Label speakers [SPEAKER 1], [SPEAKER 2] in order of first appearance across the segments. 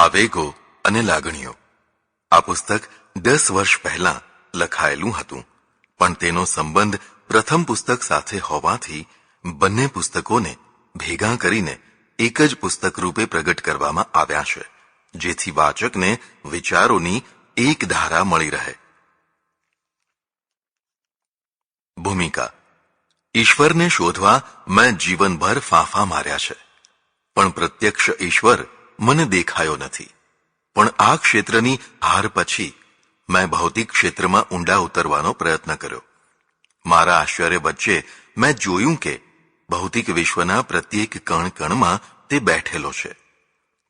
[SPEAKER 1] આવેગો અને લાગણીઓ. આ પુસ્તક 10 વર્ષ પહેલા લખાયેલું હતું, પણ તેનો સંબંધ પ્રથમ પુસ્તક સાથે હોવાથી બંને પુસ્તકોને ભેગા કરીને એક જ પુસ્તક રૂપે પ્રગટ કરવામાં આવ્યા છે, જેથી વાચકને વિચારોની એક ધારા મળી રહે. ભૂમિકા. ઈશ્વરને શોધવા મેં જીવનભર ફાંફા માર્યા છે, પણ પ્રત્યક્ષ ઈશ્વર મને દેખાયો નથી. પણ આ ક્ષેત્રની હાર પછી મેં ભૌતિક ક્ષેત્રમાં ઊંડા ઉતરવાનો પ્રયત્ન કર્યો. મારા આશ્ચર્ય વચ્ચે મેં જોયું કે ભૌતિક વિશ્વના પ્રત્યેક કણ કણમાં તે બેઠેલો છે.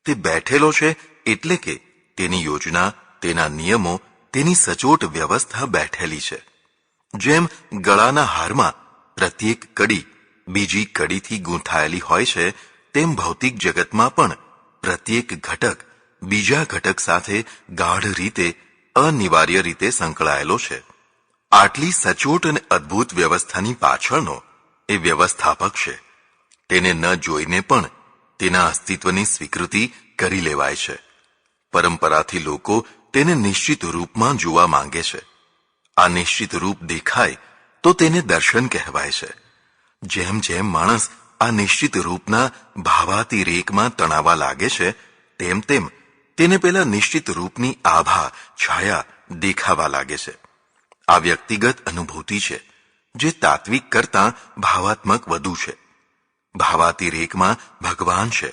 [SPEAKER 1] તે બેઠેલો છે એટલે કે તેની યોજના, તેના નિયમો, તેની સચોટ વ્યવસ્થા બેઠેલી છે. જેમ ગળાના હારમાં પ્રત્યેક કડી બીજી કડીથી ગૂંથાયેલી હોય છે, તેમ ભૌતિક જગતમાં પણ પ્રત્યેક ઘટક બીજા ઘટક સાથે ગાઢ રીતે, અનિવાર્ય રીતે સંકળાયેલો છે. આટલી સચોટ અને અદ્ભુત વ્યવસ્થાની પાછળનો એ વ્યવસ્થાપક છે. તેને ન જોઈને પણ તેના અસ્તિત્વની સ્વીકૃતિ કરી લેવાય છે. પરંપરાથી લોકો તેને નિશ્ચિત રૂપમાં જોવા માંગે છે. આ નિશ્ચિત રૂપ દેખાય તો તેને દર્શન કહેવાય છે. જેમ જેમ માણસ આ નિશ્ચિત રૂપના ભાવાતિરેકમાં તણાવા લાગે છે, તેમ તેમ તેને પેલા નિશ્ચિત રૂપની આભા, છાયા દેખાવા લાગે છે. આ વ્યક્તિગત અનુભૂતિ છે, જે તાત્વિક કરતાં ભાવાત્મક વધુ છે. ભાવાતિરેકમાં ભગવાન છે.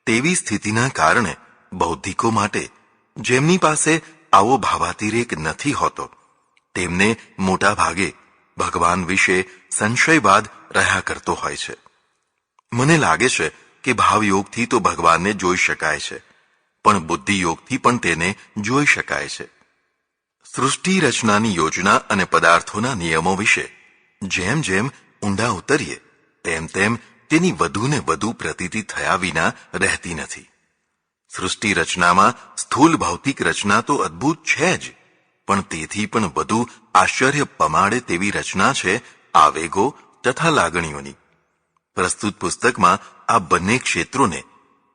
[SPEAKER 1] તેવી સ્થિતિના કારણે બૌદ્ધિકો માટે, જેમની પાસે આવો ભાવાતિરેક નથી હોતો, તેમને મોટા ભાગે ભગવાન વિશે સંશયવાદ રહ્યા કરતો હોય છે. મને લાગે છે કે ભાવયોગથી તો ભગવાનને જોઈ શકાય છે, પણ બુદ્ધિયોગથી પણ તેને જોઈ શકાય છે. સૃષ્ટિ રચનાની યોજના અને પદાર્થોના નિયમો વિશે જેમ જેમ ઊંડા ઉતરીએ, તેમ તેમ તેની વધુ ને વધુ પ્રતીતિ થયા વિના રહેતી નથી. સૃષ્ટિ રચનામાં સ્થૂલ ભૌતિક રચના તો અદ્ભુત છે જ, પણ તેથી પણ વધુ આશ્ચર્ય પમાડે તેવી રચના છે આવેગો તથા લાગણીઓની. પ્રસ્તુત પુસ્તકમાં આ બંને ક્ષેત્રોને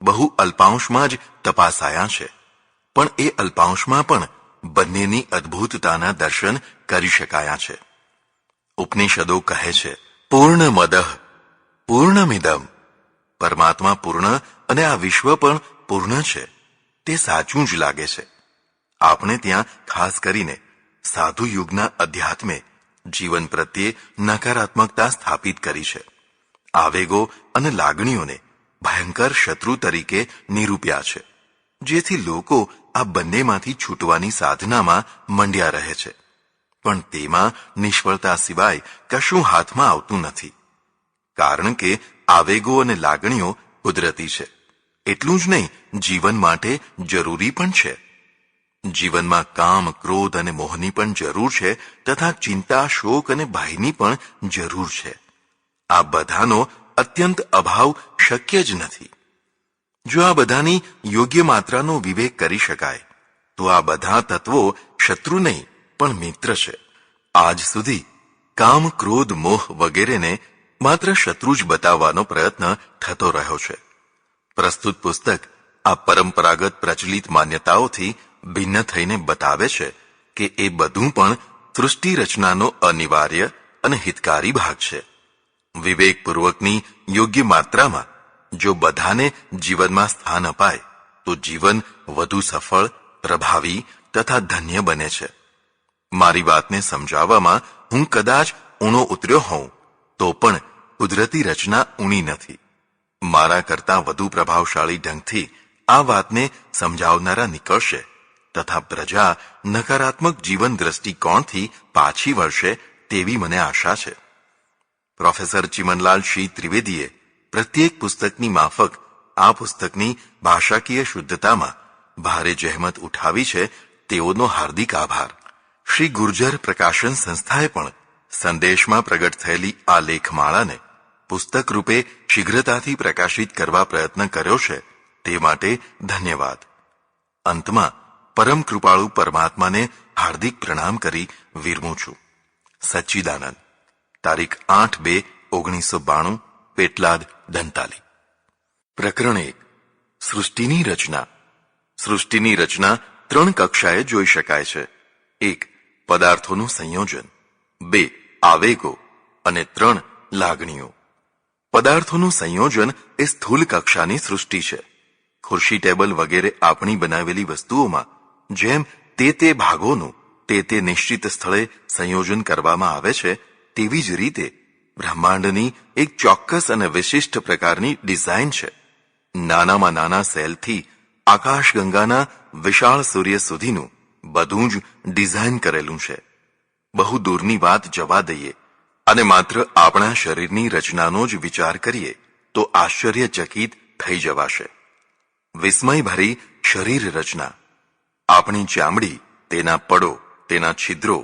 [SPEAKER 1] બહુ અલ્પાંશમાં જ તપાસાયા છે, પણ એ અલ્પાંશમાં પણ બંનેની અદ્ભુતતાના દર્શન કરી શકાયા છે. ઉપનિષદો કહે છે, પૂર્ણમદઃ પૂર્ણમિદમ. પરમાત્મા પૂર્ણ અને આ વિશ્વ પણ પૂર્ણ છે. તે સાચું જ લાગે છે. આપણે ત્યાં ખાસ કરીને સાધુ યુગના અધ્યાત્મે જીવન પ્રત્યે નકારાત્મકતા સ્થાપિત કરી છે. આવેગો અને લાગણીઓને ભયંકર શત્રુ તરીકે નિરૂપ્યા છે, જેથી લોકો આ બંનેમાંથી છૂટવાની સાધનામાં મંડ્યા રહે છે. પણ તેમાં નિષ્ફળતા સિવાય કશું હાથમાં આવતું નથી, કારણ કે આવેગો અને લાગણીઓ કુદરતી છે. એટલું જ નહીં, જીવન માટે જરૂરી પણ છે. જીવનમાં કામ, ક્રોધ અને મોહની પણ જરૂર છે, તથા ચિંતા, શોક અને ભયની પણ જરૂર છે. આ બધાનો અત્યંત અભાવ શક્ય જ નથી. જો આ બધાની યોગ્ય માત્રાનો વિવેક કરી શકાય, તો આ બધા તત્વો શત્રુ નહીં પણ મિત્ર છે. આજ સુધી કામ, ક્રોધ, મોહ વગેરેને માત્ર શત્રુ જ બતાવવાનો પ્રયત્ન થતો રહ્યો છે. પ્રસ્તુત પુસ્તક આ પરંપરાગત પ્રચલિત માન્યતાઓથી ભિન્ન થઈને બતાવે છે કે એ બધું પણ સૃષ્ટિ રચનાનો અનિવાર્ય અને હિતકારી ભાગ છે. વિવેકપૂર્વકની યોગ્ય માત્રામાં જો બધાને જીવનમાં સ્થાન અપાય, તો જીવન વધુ સફળ, પ્રભાવી તથા ધન્ય બને છે. મારી વાતને સમજાવવામાં હું કદાચ ઊણો ઉતર્યો હોઉં, તો પણ કુદરતી રચના ઊણી નથી. મારા કરતાં વધુ પ્રભાવશાળી ઢંગથી આ વાતને સમજાવનારા નીકળશે, તથા પ્રજા નકારાત્મક જીવન દ્રષ્ટિકોણથી પાછી વળશે તેવી મને આશા છે. પ્રોફેસર ચિમનલાલ શ્રી ત્રિવેદીએ પ્રત્યેક પુસ્તકની માફક આ પુસ્તકની ભાષાકીય શુદ્ધતામાં ભારે જહેમત ઉઠાવી છે, તેઓનો હાર્દિક આભાર. શ્રી ગુર્જર પ્રકાશન સંસ્થાએ પણ સંદેશમાં પ્રગટ થયેલી આ લેખમાળાને પુસ્તક રૂપે શીઘ્રતાથી પ્રકાશિત કરવા પ્રયત્ન કર્યો છે, તે માટે ધન્યવાદ. અંતમાં પરમ કૃપાળુ પરમાત્માને હાર્દિક પ્રણામ કરી વિરમું છું. સચ્ચિદાનંદ. તારીખ 8/2/1992, પેટલાદ, ધનતાલી. પ્રકરણ 1. સૃષ્ટિની રચના. સૃષ્ટિની રચના 3 કક્ષાએ જોઈ શકાય છે. 1. પદાર્થોનું સંયોજન, 2. આવેગો અને 3. લાગણીઓ. પદાર્થોનું સંયોજન એ સ્થૂલ કક્ષાની સૃષ્ટિ છે. ખુરશી, ટેબલ વગેરે આપણી બનાવેલી વસ્તુઓમાં જેમ તે ભાગોનું તે નિશ્ચિત સ્થળે સંયોજન કરવામાં આવે છે, તેવી જ રીતે બ્રહ્માંડની એક ચોક્કસ અને વિશિષ્ટ પ્રકારની ડિઝાઇન છે. નાનામાં નાના સેલથી આકાશગંગાના વિશાળ સૂર્ય સુધીનું બધું જ ડિઝાઇન કરેલું છે. બહુ દૂરની વાત જવા દઈએ અને માત્ર આપણા શરીરની રચનાનો જ વિચાર કરીએ તો આશ્ચર્યચકિત થઈ જવાશે. વિસ્મયભરી શરીર રચના. આપણી ચામડી, તેના પડો, તેના છિદ્રો,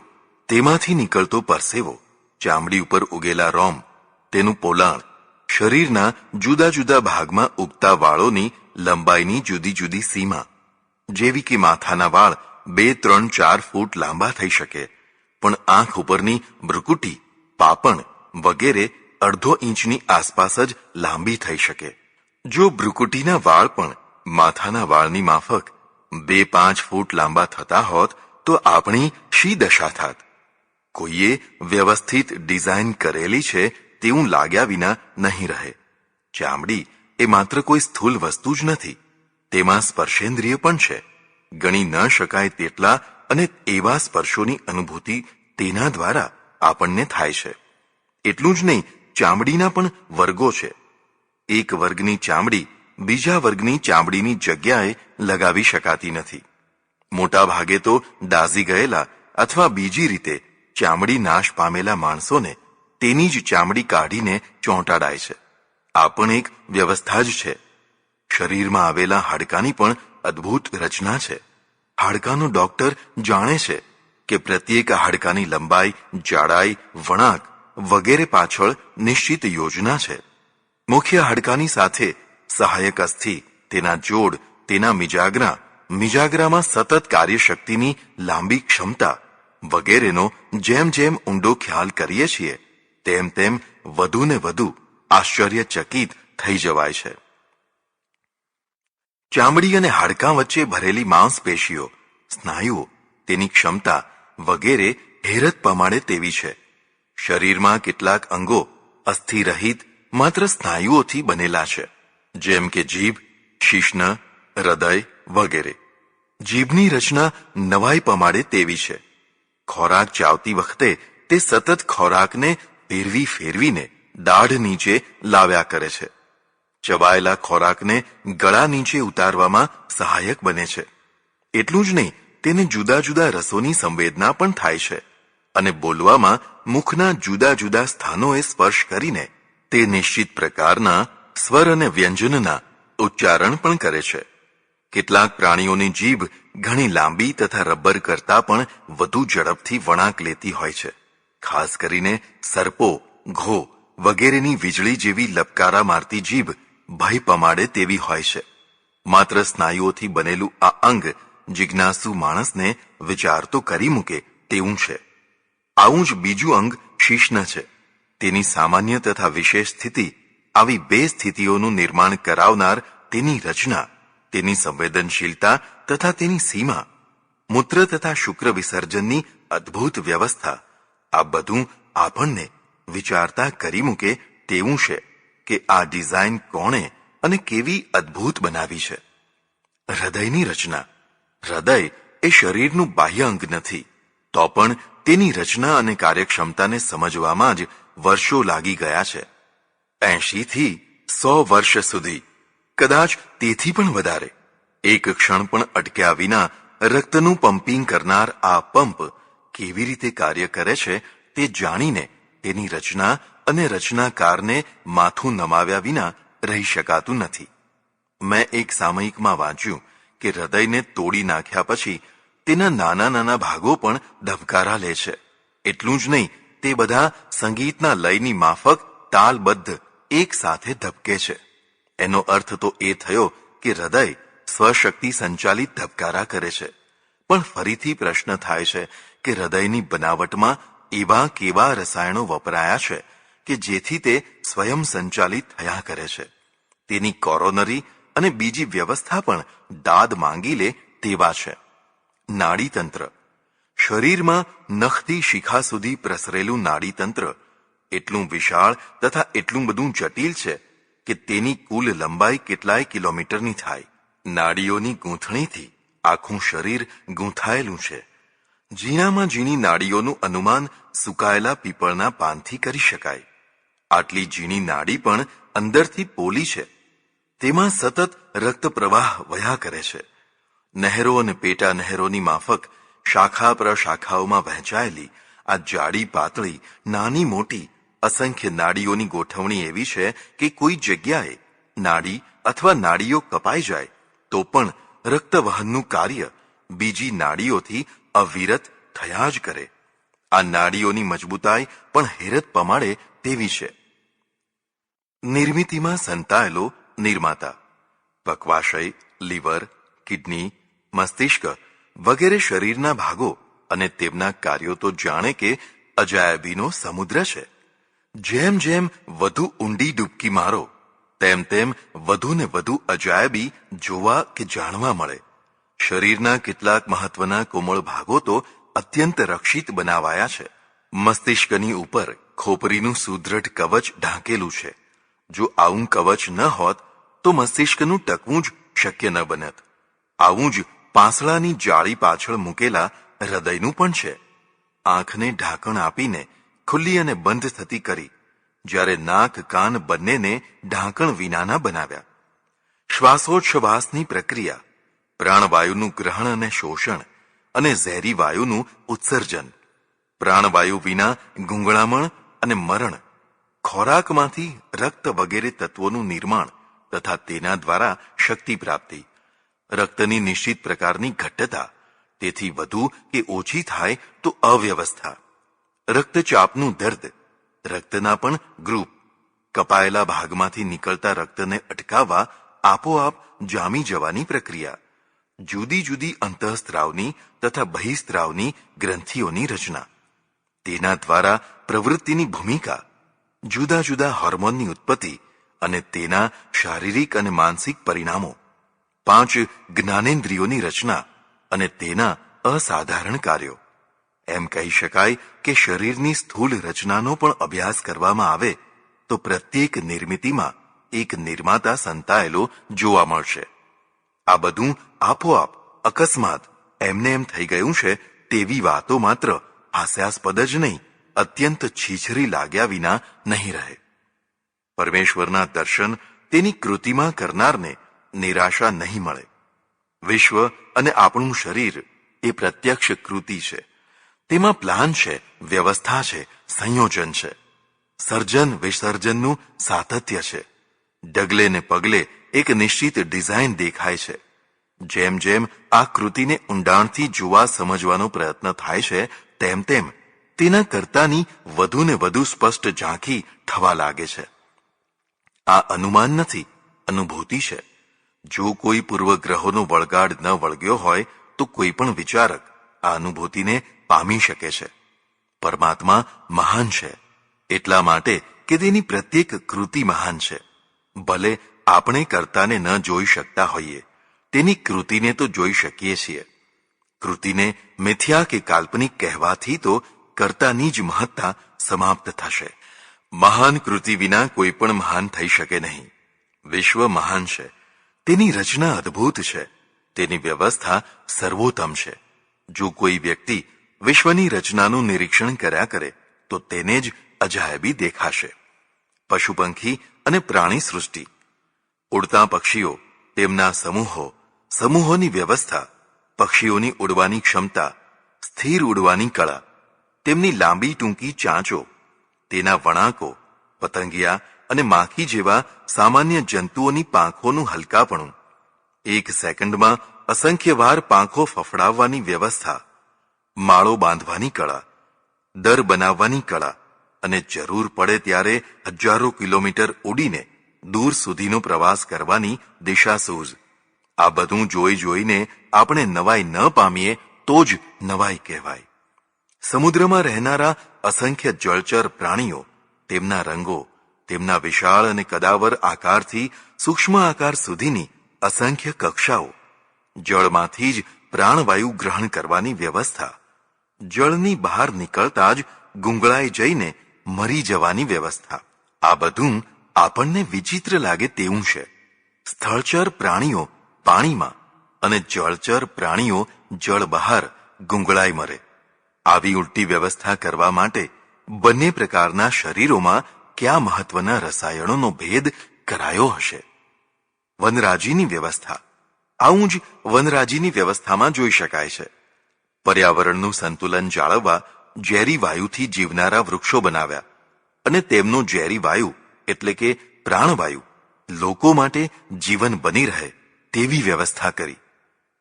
[SPEAKER 1] તેમાંથી નીકળતો પરસેવો, ચામડી ઉપર ઉગેલા રોમ, તેનું પોલાણ, શરીરના જુદા જુદા ભાગમાં ઉગતા વાળોની લંબાઈની જુદી જુદી સીમા, જેવી કે માથાના વાળ 2, 3, 4 ફૂટ લાંબા થઈ શકે, પણ આંખ ઉપરની ભ્રુકુટી, પાપણ વગેરે અડધો ઇંચની આસપાસ જ લાંબી થઈ શકે. જો ભ્રુકુટીના વાળ પણ માથાના વાળની માફક 2-5 ફૂટ લાંબા થતા હોત તો આપણી શી દશા થાત? કોઈએ વ્યવસ્થિત ડિઝાઇન કરેલી છે તેવું લાગ્યા વિના નહીં રહે. ચામડી એ માત્ર કોઈ સ્થૂલ વસ્તુ જ નથી, તેમાં સ્પર્શેન્દ્રિય પણ છે. ગણી ન શકાય તેટલા અને એવા સ્પર્શોની અનુભૂતિ તેના દ્વારા આપણને થાય છે. એટલું જ નહીં, ચામડીના પણ વર્ગો છે. એક વર્ગની ચામડી બીજા વર્ગની ચામડીની જગ્યાએ લગાવી શકાતી નથી. મોટા ભાગે તો દાઝી ગયેલા અથવા બીજી રીતે ચામડી નાશ પામેલા માણસોને તેની જ ચામડી કાઢીને ચોંટાડાય છે. આ પણ એક વ્યવસ્થા જ છે. શરીરમાં આવેલા હાડકાની પણ અદ્ભુત રચના છે. હાડકાનો ડોક્ટર જાણે છે કે પ્રત્યેક હાડકાની લંબાઈ, જાડાઈ, વળાંક વગેરે પાછળ નિશ્ચિત યોજના છે. મુખ્ય હાડકાની સાથે સહાયક અસ્થિ, તેના જોડ, તેના મિજાગરામાં સતત કાર્યશક્તિની લાંબી ક્ષમતા વગેરેનો જેમ જેમ ઊંડો ખ્યાલ કરીએ છીએ તેમ તેમ વધુ ને વધુ આશ્ચર્યચકિત થઈ જવાય છે. ચામડી અને હાડકાં વચ્ચે ભરેલી માંસપેશીઓ, સ્નાયુઓ, તેની ક્ષમતા વગેરે હેરત પમાડે તેવી છે. શરીરમાં કેટલાક અંગો અસ્થિરહિત માત્ર સ્નાયુઓથી બનેલા છે, જેમ કે જીભ, શીશ્ન, હૃદય વગેરે. જીભની રચના નવાઈ પમાડે તેવી છે. ખોરાક ચાવતી વખતે તે સતત ખોરાકને ફેરવીને દાઢ નીચે લાવ્યા કરે છે. ચબાયેલા ખોરાકને ગળા નીચે ઉતારવામાં સહાયક બને છે. એટલું જ નહીં, તેને જુદા જુદા રસોની સંવેદના પણ થાય છે અને બોલવામાં મુખના જુદા જુદા સ્થાનોએ સ્પર્શ કરીને તે નિશ્ચિત પ્રકારના સ્વર અને વ્યંજનના ઉચ્ચારણ પણ કરે છે. કેટલાક પ્રાણીઓની જીભ ઘણી લાંબી તથા રબર કરતાં પણ વધુ ઝડપથી વળાંક લેતી હોય છે. ખાસ કરીને સર્પો, ઘો વગેરેની વીજળી જેવી લપકારા મારતી જીભ ભય પમાડે તેવી હોય છે. માત્ર સ્નાયુઓથી બનેલું આ અંગ જિજ્ઞાસુ માણસને વિચાર તો કરી મૂકે તેવું છે. આવું જ બીજું અંગ શીશ્ન છે. તેની સામાન્ય તથા વિશેષ સ્થિતિ, આવી 2 સ્થિતિઓનું નિર્માણ કરાવનાર તેની રચના, તેની સંવેદનશીલતા તથા તેની સીમા, મૂત્ર તથા શુક્ર વિસર્જનની અદ્ભુત વ્યવસ્થા, આ બધું આપણને વિચારતા કરી મૂકે તેવું છે કે આ ડિઝાઇન કોણે અને કેવી અદ્ભુત બનાવી છે. હૃદયની રચના. હૃદય એ શરીરનું બાહ્ય અંગ નથી, તો પણ તેની રચના અને કાર્યક્ષમતાને સમજવામાં જ વર્ષો લાગી ગયા છે. 80 થી 100 વર્ષ સુધી, કદાચ તેથી પણ વધારે. એક ક્ષણ પણ અટક્યા વિના રક્તનું પંપિંગ કરનાર આ પંપ કેવી રીતે કાર્ય કરે છે તે જાણીને તેની રચના અને રચનાકારને માથું નમાવ્યા વિના રહી શકાતું નથી. મેં એક સામયિકમાં વાંચ્યું કે હૃદયને તોડી નાખ્યા પછી તેના નાના નાના ભાગો પણ ધબકારા લે છે. એટલું જ નહીં, તે બધા સંગીતના લયની માફક તાલબદ્ધ એક સાથે ધબકે છે. એનો અર્થ તો એ થયો કે હૃદય સ્વશક્તિ સંચાલિત ધબકારા કરે છે. પણ ફરીથી પ્રશ્ન થાય છે કે હૃદયની બનાવટમાં એવા કેવા રસાયણો વપરાયા છે કે જેથી તે સ્વયં સંચાલિત થયા કરે છે. તેની કોરોનરી અને બીજી વ્યવસ્થા પણ દાદ માંગી લે તેવા છે. નાડીતંત્ર. શરીરમાં નખથી શિખા સુધી પ્રસરેલું નાડીતંત્ર એટલું વિશાળ તથા એટલું બધું જટિલ છે કે તેની કુલ લંબાઈ કેટલાય કિલોમીટરની થાય. નાડીઓની ગૂંથણીથી આખું શરીર ગૂંથાયેલું છે. ઝીણામાં ઝીણી નાડીઓનું અનુમાન સુકાયેલા પીપળના પાનથી કરી શકાય. આટલી ઝીણી નાડી પણ અંદરથી પોલી છે. તેમાં સતત રક્ત પ્રવાહ વહ્યા કરે છે. નહેરો અને પેટા નહેરોની માફક શાખા પ્રશાખાઓમાં વહેંચાયેલી આ જાડી પાતળી નાની મોટી અસંખ્ય નાડીઓની ગોઠવણી એવી છે કે કોઈ જગ્યાએ નાડી અથવા નાડીઓ કપાઈ જાય તો પણ રક્તવહનનું કાર્ય બીજી નાડીઓથી અવિરત થયા જ કરે. આ નાડીઓની મજબૂતાઈ પણ હેરત પમાડે તેવી છે. નિર્મિતિમાં સંતાયેલો નિર્માતા. પક્વાશય, લીવર, કિડની, મસ્તિષ્ક વગેરે શરીરના ભાગો અને તેમના કાર્યો તો જાણે કે અજાયબીનો સમુદ્ર છે. જેમ જેમ વધુ ઊંડી ડૂબકી મારો તેમ તેમ વધુ ને વધુ અજાયબી જોવા કે જાણવા મળે. શરીરના કેટલાક મહત્વના કોમળ ભાગો તો અત્યંત રક્ષિત બનાવાયા છે. મસ્તિષ્કની ઉપર ખોપરીનું સુદૃઢ કવચ ઢાંકેલું છે. જો આવું કવચ ન હોત તો મસ્તિષ્કનું ટકવું જ શક્ય ન બનત. આવું જ પાંસળાની જાળી પાછળ મૂકેલા હૃદયનું પણ છે. આંખને ઢાંકણ આપીને ખુલ્લી અને બંધ થતી કરી, જ્યારે નાક કાન બંનેને ઢાંકણ વિનાના બનાવ્યા. શ્વાસોચ્છ્વાસની પ્રક્રિયા, પ્રાણવાયુનું ગ્રહણ અને શોષણ અને ઝેરી વાયુનું ઉત્સર્જન, પ્રાણવાયુ વિના ગૂંગળામણ અને મરણ, ખોરાકમાંથી રક્ત વગેરે તત્વોનું નિર્માણ તથા તેના દ્વારા શક્તિ પ્રાપ્તિ, રક્તની નિશ્ચિત પ્રકારની ઘટ્ટતા, તેથી વધુ કે ઓછી થાય તો અવ્યવસ્થા, રક્તચાપનું દર્દ, રક્તના પણ ગ્રુપ, કપાયેલા ભાગમાંથી નીકળતા રક્તને અટકાવવા આપોઆપ જામી જવાની પ્રક્રિયા, જુદી જુદી અંતઃસ્ત્રાવની તથા બહિસ્ત્રાવની ગ્રંથિઓની રચના, તેના દ્વારા પ્રવૃત્તિની ભૂમિકા, જુદા જુદા હોર્મોનની ઉત્પત્તિ અને તેના શારીરિક અને માનસિક પરિણામો, 5 જ્ઞાનેન્દ્રિયોની રચના અને તેના અસાધારણ કાર્યો. એમ કહી શકાય કે શરીરની સ્થૂળ રચનાનો પણ અભ્યાસ કરવામાં આવે તો પ્રત્યેક નિર્મિતિમાં એક નિર્માતા સંતાયેલો જોવા મળશે. આ બધું આપોઆપ અકસ્માત એમને એમ થઈ ગયું છે તેવી વાતો માત્ર હાસ્યાસ્પદ જ નહીં, અત્યંત છીછરી લાગ્યા વિના નહીં રહે. પરમેશ્વરના દર્શન તેની કૃતિમાં કરનારને નિરાશા નહીં મળે. વિશ્વ અને આપણું શરીર એ પ્રત્યક્ષ કૃતિ છે. તેમાં પ્લાન છે, વ્યવસ્થા છે, સંયોજન છે, સર્જન વિસર્જનનું સાતત્ય છે. ડગલે ને પગલે એક નિશ્ચિત ડિઝાઇન દેખાય છે. જેમ જેમ આ કૃતિને ઊંડાણથી જોવા સમજવાનો પ્રયત્ન થાય છે તેમ તેમ તેના કર્તાની વધુ ને વધુ સ્પષ્ટ ઝાંખી થવા લાગે છે. આ અનુમાન નથી, અનુભૂતિ છે. જો કોઈ પૂર્વગ્રહોનો વળગાડ ન વળગ્યો હોય તો કોઈ પણ વિચારક આ અનુભૂતિને પામી શકે છે. પરમાત્મા મહાન છે એટલા માટે કે તેની પ્રત્યેક કૃતિ મહાન છે. ભલે આપણે કર્તાને ન જોઈ શકતા હોઈએ, તેની કૃતિને તો જોઈ શકીએ છીએ. કૃતિને મિથ્યા કે કાલ્પનિક કહેવાથી તો કર્તાની જ મહત્તા સમાપ્ત થશે. મહાન કૃતિ વિના કોઈ પણ મહાન થઈ શકે નહીં. વિશ્વ મહાન છે, તેની રચના અદ્ભુત છે, તેની વ્યવસ્થા સર્વોત્તમ છે. જો કોઈ વ્યક્તિ વિશ્વની રચનાનું નિરીક્ષણ કર્યા કરે તો તેને જ અજાયબી દેખાશે. પશુ પંખી અને પ્રાણી સૃષ્ટિ, ઉડતા પક્ષીઓ, તેમના સમૂહો, સમૂહોની વ્યવસ્થા, પક્ષીઓની ઉડવાની ક્ષમતા, સ્થિર ઉડવાની કળા, તેમની લાંબી ટૂંકી ચાંચો, તેના વણાકો, પતંગિયા અને માખી જેવા સામાન્ય જંતુઓની પાંખોનું હલકાપણું, 1 સેકન્ડમાં અસંખ્ય વાર પાંખો ફફડાવવાની વ્યવસ્થા, માળો બાંધવાની કળા, દર બનાવવાની કળા અને જરૂર પડે ત્યારે હજારો કિલોમીટર ઉડીને દૂર સુધીનો પ્રવાસ કરવાની દિશાસૂઝ. આ બધું જોઈ જોઈને આપણે નવાઈ ન પામીએ તો જ નવાઈ કહેવાય. સમુદ્રમાં રહેનારા અસંખ્ય જળચર પ્રાણીઓ, તેમના રંગો, તેમના વિશાળ અને કદાવર આકારથી સૂક્ષ્મ આકાર સુધીની અસંખ્ય કક્ષાઓ, જળમાંથી જ પ્રાણવાયુ ગ્રહણ કરવાની વ્યવસ્થા, જળની બહાર નીકળતા જ ગુંગળાઈ જઈને મરી જવાની વ્યવસ્થા, આ બધું આપણને વિચિત્ર લાગે તેવું છે. સ્થળચર પ્રાણીઓ પાણીમાં અને જળચર પ્રાણીઓ જળ બહાર ગુંગળાઈ મરે. આવી ઉલટી વ્યવસ્થા કરવા માટે બંને પ્રકારના શરીરોમાં કયા મહત્વના રસાયણોનો ભેદ કરાયો હશે? વનરાજીની વ્યવસ્થા. આવું જ વનરાજીની વ્યવસ્થામાં જોઈ શકાય છે. પર્યાવરણનું સંતુલન જાળવવા ઝેરી વાયુથી જીવનારા વૃક્ષો બનાવ્યા અને તેમનો ઝેરી વાયુ એટલે કે પ્રાણવાયુ લોકો માટે જીવન બની રહે તેવી વ્યવસ્થા કરી.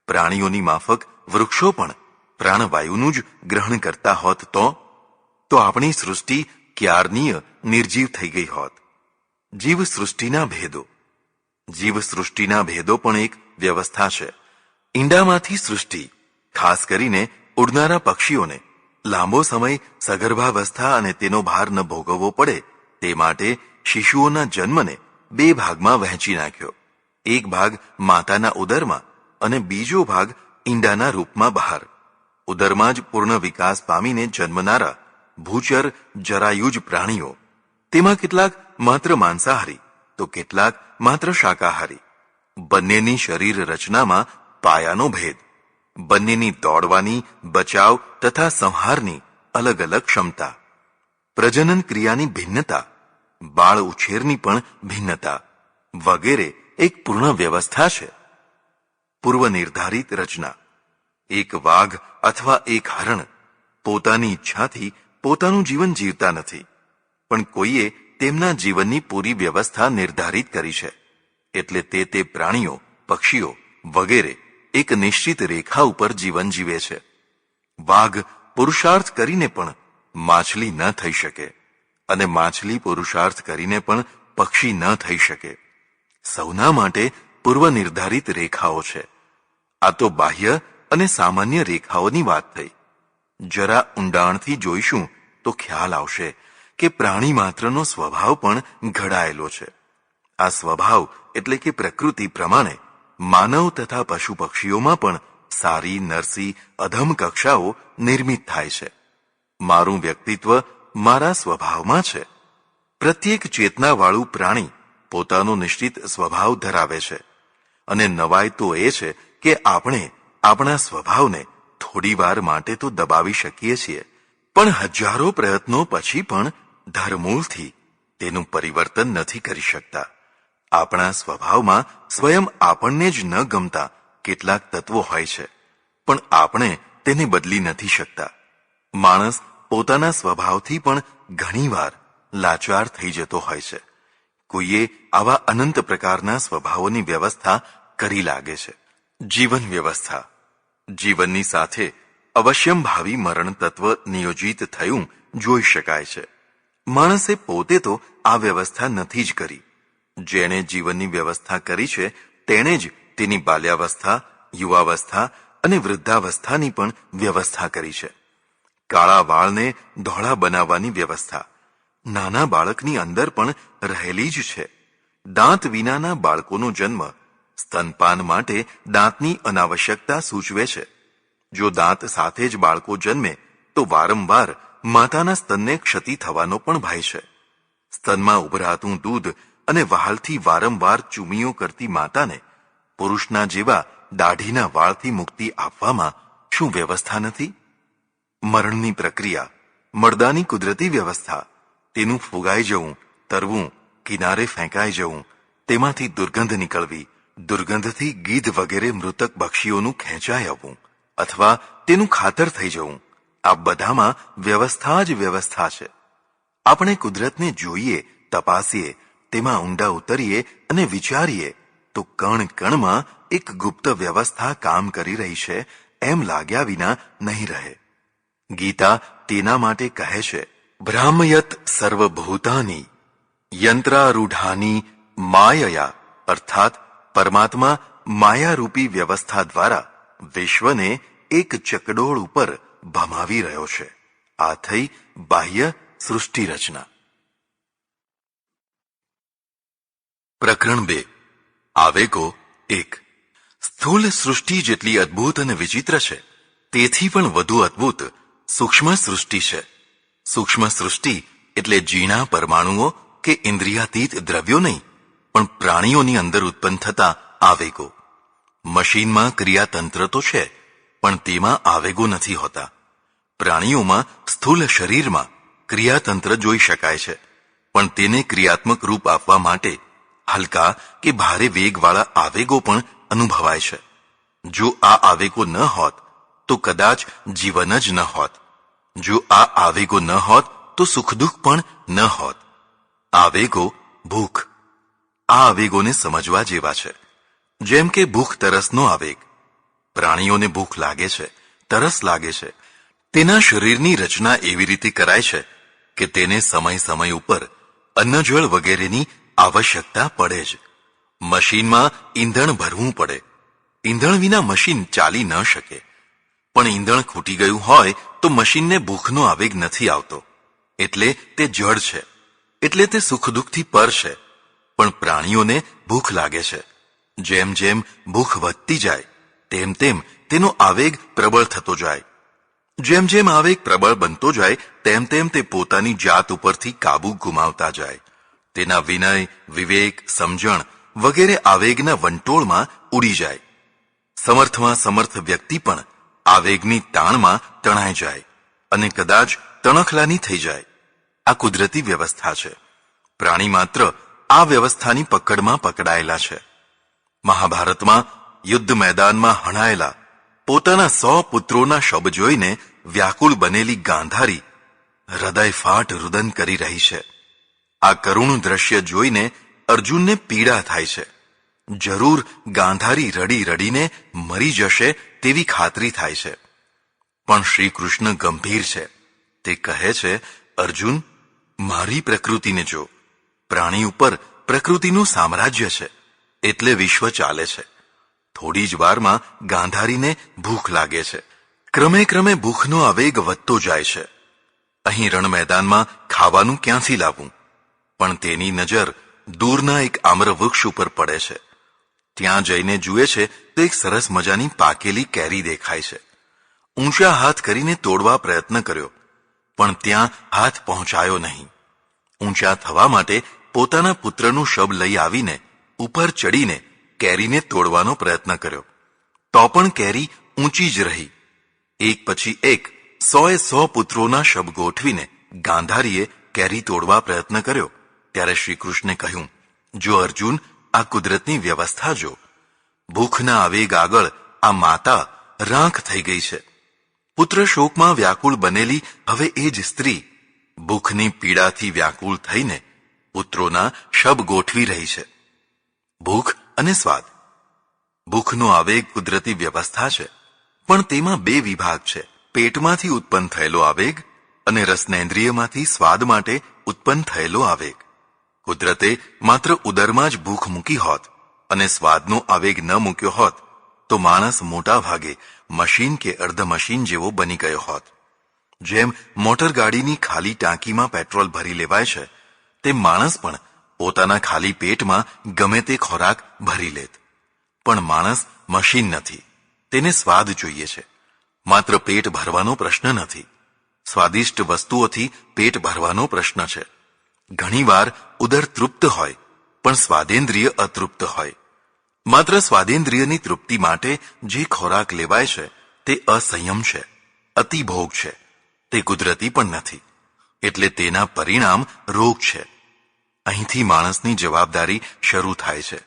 [SPEAKER 1] પ્રાણીઓની માફક વૃક્ષો પણ પ્રાણવાયુનું જ ગ્રહણ કરતા હોત તો આપણી સૃષ્ટિ ક્યારનીય નિર્જીવ થઈ ગઈ હોત. જીવસૃષ્ટિના ભેદો. જીવસૃષ્ટિના ભેદો પણ એક વ્યવસ્થા છે. ઈંડામાંથી સૃષ્ટિ, ખાસ કરીને ઉડનારા પક્ષીઓને લાંબો સમય સગર્ભાવસ્થા અને તેનો ભાર ન ભોગવવો પડે તે માટે શિશુઓના જન્મને 2 ભાગમાં વહેંચી નાખ્યો. એક ભાગ માતાના ઉદરમાં અને બીજો ભાગ ઈંડાના રૂપમાં બહાર. ઉદરમાં જ પૂર્ણ વિકાસ પામીને જન્મનારા ભૂચર જરાયુજ પ્રાણીઓ, તેમાં કેટલાક માત્ર માંસાહારી તો કેટલાક માત્ર શાકાહારી. બંનેની શરીર રચનામાં પાયાનો ભેદ, બંનેની દોડવાની, બચાવ તથા સંહારની અલગ અલગ ક્ષમતા, પ્રજનન ક્રિયાની ભિન્નતા, બાળ ઉછેરની પણ ભિન્નતા વગેરે એક પૂર્ણ વ્યવસ્થા છે. પૂર્વ નિર્ધારિત રચના. એક વાઘ અથવા એક હરણ પોતાની ઈચ્છાથી પોતાનું જીવન જીવતા નથી, પણ કોઈએ તેમના જીવનની પૂરી વ્યવસ્થા નિર્ધારિત કરી છે. એટલે તે પ્રાણીઓ, પક્ષીઓ વગેરે એક નિશ્ચિત રેખા ઉપર જીવન જીવે છે. વાઘ પુરુષાર્થ કરીને પણ માછલી ન થઈ શકે અને માછલી પુરુષાર્થ કરીને પણ પક્ષી ન થઈ શકે. સૌના માટે પૂર્વ નિર્ધારિત રેખાઓ છે. આ તો બાહ્ય અને સામાન્ય રેખાઓની વાત થઈ. જરા ઊંડાણથી જોઈશું તો ખ્યાલ આવશે કે પ્રાણી માત્રનો સ્વભાવ પણ ઘડાયેલો છે. આ સ્વભાવ એટલે કે પ્રકૃતિ પ્રમાણે માનવ તથા પશુ પક્ષીઓમાં પણ સારી, નરસી, અધમ કક્ષાઓ નિર્મિત થાય છે. મારું વ્યક્તિત્વ મારા સ્વભાવમાં છે. પ્રત્યેક ચેતનાવાળું પ્રાણી પોતાનો નિશ્ચિત સ્વભાવ ધરાવે છે અને નવાઈ તો એ છે કે આપણે આપણા સ્વભાવને થોડી વાર માટે તો દબાવી શકીએ છીએ, પણ હજારો પ્રયત્નો પછી પણ ધરમૂળથી તેનું પરિવર્તન નથી કરી શકતા. આપણા સ્વભાવમાં સ્વયં આપણને જ ન ગમતા કેટલાક તત્વો હોય છે, પણ આપણે તેને બદલી નથી શકતા. માણસ પોતાના સ્વભાવથી પણ ઘણીવાર લાચાર થઈ જતો હોય છે. કોઈએ આવા અનંત પ્રકારના સ્વભાવોની વ્યવસ્થા કરી લાગે છે. જીવન વ્યવસ્થા. જીવનની સાથે અવશ્યંભાવી મરણ તત્વ નિયોજિત થયું જોઈ શકાય છે. માણસે પોતે તો આ વ્યવસ્થા નથી જ કરી. જેણે જીવનની વ્યવસ્થા કરી છે તેણે જ તેની બાલ્યાવસ્થા, યુવાવસ્થા અને વૃદ્ધાવસ્થાની પણ વ્યવસ્થા કરી છે. કાળા વાળને ધોળા બનાવવાની વ્યવસ્થા નાના બાળકની અંદર પણ રહેલી જ છે. દાંત વિનાના બાળકોનો જન્મ સ્તનપાન માટે દાંતની અનાવશ્યકતા સૂચવે છે. જો દાંત સાથે જ બાળકો જન્મે તો વારંવાર માતાના સ્તનને ક્ષતિ થવાનો પણ ભય છે. સ્તનમાં ઉભરાતું દૂધ અને વહાલથી વારંવાર ચૂમીઓ કરતી માતાને પુરુષના જેવા દાઢીના વાળથી મુક્તિ આપવામાં શું વ્યવસ્થા નથી? મરણની પ્રક્રિયા, મળદાની કુદરતી વ્યવસ્થા, તેનું ફુગાઈ જવું, તરવું, કિનારે ફેંકાઈ જવું, તેમાંથી દુર્ગંધ નીકળવી, દુર્ગંધથી ગીધ વગેરે મૃતક પક્ષીઓનું ખેંચાઈ આવવું અથવા તેનું ખાતર થઈ જવું, આ બધામાં વ્યવસ્થા જ વ્યવસ્થા છે. આપણે કુદરતને જોઈએ, તપાસીએ, તેમાં ઊંડા ઉતરીએ અને વિચારીએ તો કણ કણમાં એક ગુપ્ત વ્યવસ્થા કામ કરી રહી છે એમ લાગ્યા વિના નહીં રહે. ગીતા તેના માટે કહે છે, ભ્રામયત સર્વભૂતાની યંત્રારૂઢાની માયયા, અર્થાત પરમાત્મા માયારૂપી વ્યવસ્થા દ્વારા વિશ્વને એક ચકડોળ ઉપર ભમાવી રહ્યો છે. આ થઈ બાહ્ય સૃષ્ટિ રચના. પ્રકરણ 2. આવેગો એક, સ્થૂળ સૃષ્ટિ જેટલી અદ્ભુત અને વિચિત્ર છે તેથી પણ વધુ અદ્ભુત સૂક્ષ્મ સૃષ્ટિ છે. સૂક્ષ્મ સૃષ્ટિ એટલે ઝીણા પરમાણુઓ કે ઇન્દ્રિયાતીત દ્રવ્યો નહીં, પણ પ્રાણીઓની અંદર ઉત્પન્ન થતા આવેગો. મશીનમાં ક્રિયાતંત્ર તો છે, પણ તેમાં આવેગો નથી હોતા. પ્રાણીઓમાં સ્થૂલ શરીરમાં ક્રિયાતંત્ર જોઈ શકાય છે, પણ તેને ક્રિયાત્મક રૂપ આપવા માટે હલકા કે ભારે વેગવાળા આવેગો પણ અનુભવાય છે. જો આ આવેગો ન હોત તો કદાચ જીવન જ ન હોત. જો આ આવેગો ન હોત તો સુખ દુઃખ પણ ન હોત. આવેગો, ભૂખ, આ આવેગોને સમજવા જેવા છે. જેમ કે ભૂખ તરસનો આવેગ. પ્રાણીઓને ભૂખ લાગે છે, તરસ લાગે છે. તેના શરીરની રચના એવી રીતે કરાય છે કે તેને સમય સમય ઉપર અન્નજળ વગેરેની આવશ્યકતા પડે જ. મશીનમાં ઈંધણ ભરવું પડે. ઈંધણ વિના મશીન ચાલી ન શકે. પણ ઈંધણ ખૂટી ગયું હોય તો મશીનને ભૂખનો આવેગ નથી આવતો. એટલે તે જડ છે, એટલે તે સુખ દુઃખથી પર છે. પણ પ્રાણીઓને ભૂખ લાગે છે. જેમ જેમ ભૂખ વધતી જાય તેમ તેમ તેનો આવેગ પ્રબળ થતો જાય. જેમ જેમ આવેગ પ્રબળ બનતો જાય તેમ તેમ તે પોતાની જાત ઉપરથી કાબુ ગુમાવતા જાય. તેના વિનય, વિવેક, સમજણ વગેરે આવેગના વંટોળમાં ઉડી જાય. સમર્થમાં સમર્થ વ્યક્તિ પણ આવેગની તાણમાં તણાઈ જાય અને કદાચ તણખલાની થઈ જાય. આ કુદરતી વ્યવસ્થા છે. પ્રાણી માત્ર આ વ્યવસ્થાની પકડમાં પકડાયેલા છે. મહાભારતમાં યુદ્ધ મેદાનમાં હણાયેલા પોતાના 100 પુત્રોના શબ જોઈને વ્યાકુળ બનેલી ગાંધારી હૃદય ફાટ રુદન કરી રહી છે. આ કરુણ દ્રશ્ય જોઈને અર્જુનને પીડા થાય છે. જરૂર ગાંધારી રડી રડીને મરી જશે તેવી ખાતરી થાય છે. પણ શ્રી કૃષ્ણ ગંભીર છે. તે કહે છે, અર્જુન, મારી પ્રકૃતિને જો. પ્રાણી ઉપર પ્રકૃતિનું સામ્રાજ્ય છે, એટલે વિશ્વ ચાલે છે. થોડી જ વારમાં ગાંધારીને ભૂખ લાગે છે. ક્રમે ક્રમે ભૂખનો આવેગ વધતો જાય છે. અહીં રણ મેદાનમાં ખાવાનું ક્યાંથી લાવવું? પણ તેની નજર દૂરના એક આમ્ર વૃક્ષ ઉપર પડે છે. ત્યાં જઈને જુએ છે તો એક સરસ મજાની પાકેલી કેરી દેખાય છે. ઊંચા હાથ કરીને તોડવા પ્રયત્ન કર્યો, પણ ત્યાં હાથ પહોંચાયો નહીં. ઊંચા થવા માટે પોતાના પુત્રનું શબ લઈ આવીને ઉપર ચડીને કેરીને તોડવાનો પ્રયત્ન કર્યો, તો પણ કેરી ઊંચી જ રહી. એક પછી એક 100 પુત્રોના શબ ગોઠવીને ગાંધારીએ કેરી તોડવા પ્રયત્ન કર્યો. ત્યારે શ્રી કૃષ્ણે કહ્યું, જો અર્જુન, આ કુદરતની વ્યવસ્થા જો. ભૂખના આવેગ આગળ આ માતા રાંખ થઈ ગઈ છે. પુત્ર શોકમાં વ્યાકુળ બનેલી હવે એ જ સ્ત્રી ભૂખની પીડાથી વ્યાકુળ થઈને પુત્રોના શબ ગોઠવી રહી છે. ભૂખ અને સ્વાદ. ભૂખનો આવેગ કુદરતી વ્યવસ્થા છે, પણ તેમાં 2 વિભાગ છે. પેટમાંથી ઉત્પન્ન થયેલો આવેગ અને રસનેન્દ્રિયમાંથી સ્વાદ માટે ઉત્પન્ન થયેલો આવેગ. કુદરતે માત્ર ઉદરમાં જ ભૂખ મૂકી હોત અને સ્વાદનો આવેગ ન મૂક્યો હોત તો માણસ મોટા ભાગે મશીન કે અર્ધ મશીન જેવો બની ગયો હોત. જેમ મોટર ગાડીની ખાલી ટાંકીમાં પેટ્રોલ ભરી લેવાય છે, તેમ માણસ પણ પોતાના ખાલી પેટમાં ગમે તે ખોરાક ભરી લેત. પણ માણસ મશીન નથી. તેને સ્વાદ જોઈએ છે. માત્ર પેટ ભરવાનો પ્રશ્ન નથી. સ્વાદિષ્ટ વસ્તુઓથી પેટ ભરવાનો પ્રશ્ન છે. ઘણીવાર ઉદર તૃપ્ત હોય પણ સ્વાદેન્દ્રિય અતૃપ્ત હોય. માત્ર સ્વાદેન્દ્રિયની તૃપ્તિ માટે જે ખોરાક લેવાય છે તે અસંયમ છે, અતિભોગ છે. તે કુદરતી પણ નથી. એટલે તેના પરિણામ રોગ છે. અહીંથી માણસની જવાબદારી શરૂ થાય છે.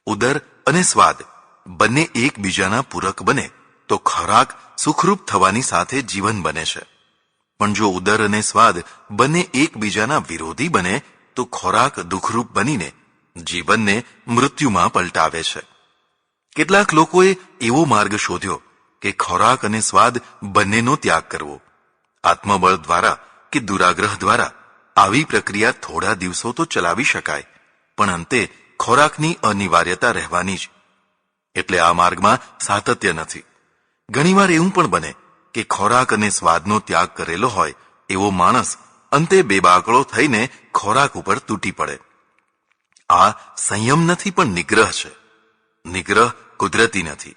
[SPEAKER 1] ઉદર અને સ્વાદ બંને એકબીજાના પૂરક બને તો ખોરાક સુખરૂપ થવાની સાથે જીવન બને છે. પણ જો ઉદર અને સ્વાદ બંને એકબીજાના વિરોધી બને તો ખોરાક દુઃખરૂપ બનીને જીવનને મૃત્યુમાં પલટાવે છે. કેટલાક લોકોએ એવો માર્ગ શોધ્યો કે ખોરાક અને સ્વાદ બંનેનો ત્યાગ કરવો. આત્મબળ દ્વારા કે દુરાગ્રહ દ્વારા આવી પ્રક્રિયા થોડા દિવસો તો ચલાવી શકાય, પણ અંતે ખોરાકની અનિવાર્યતા રહેવાની જ. એટલે આ માર્ગમાં સાતત્ય નથી. ઘણીવાર એવું પણ બને કે ખોરાક અને સ્વાદનો ત્યાગ કરેલો હોય એવો માણસ અંતે બેબાકળો થઈને ખોરાક ઉપર તૂટી પડે. આ સંયમ નથી પણ નિગ્રહ છે. નિગ્રહ કુદરતી નથી,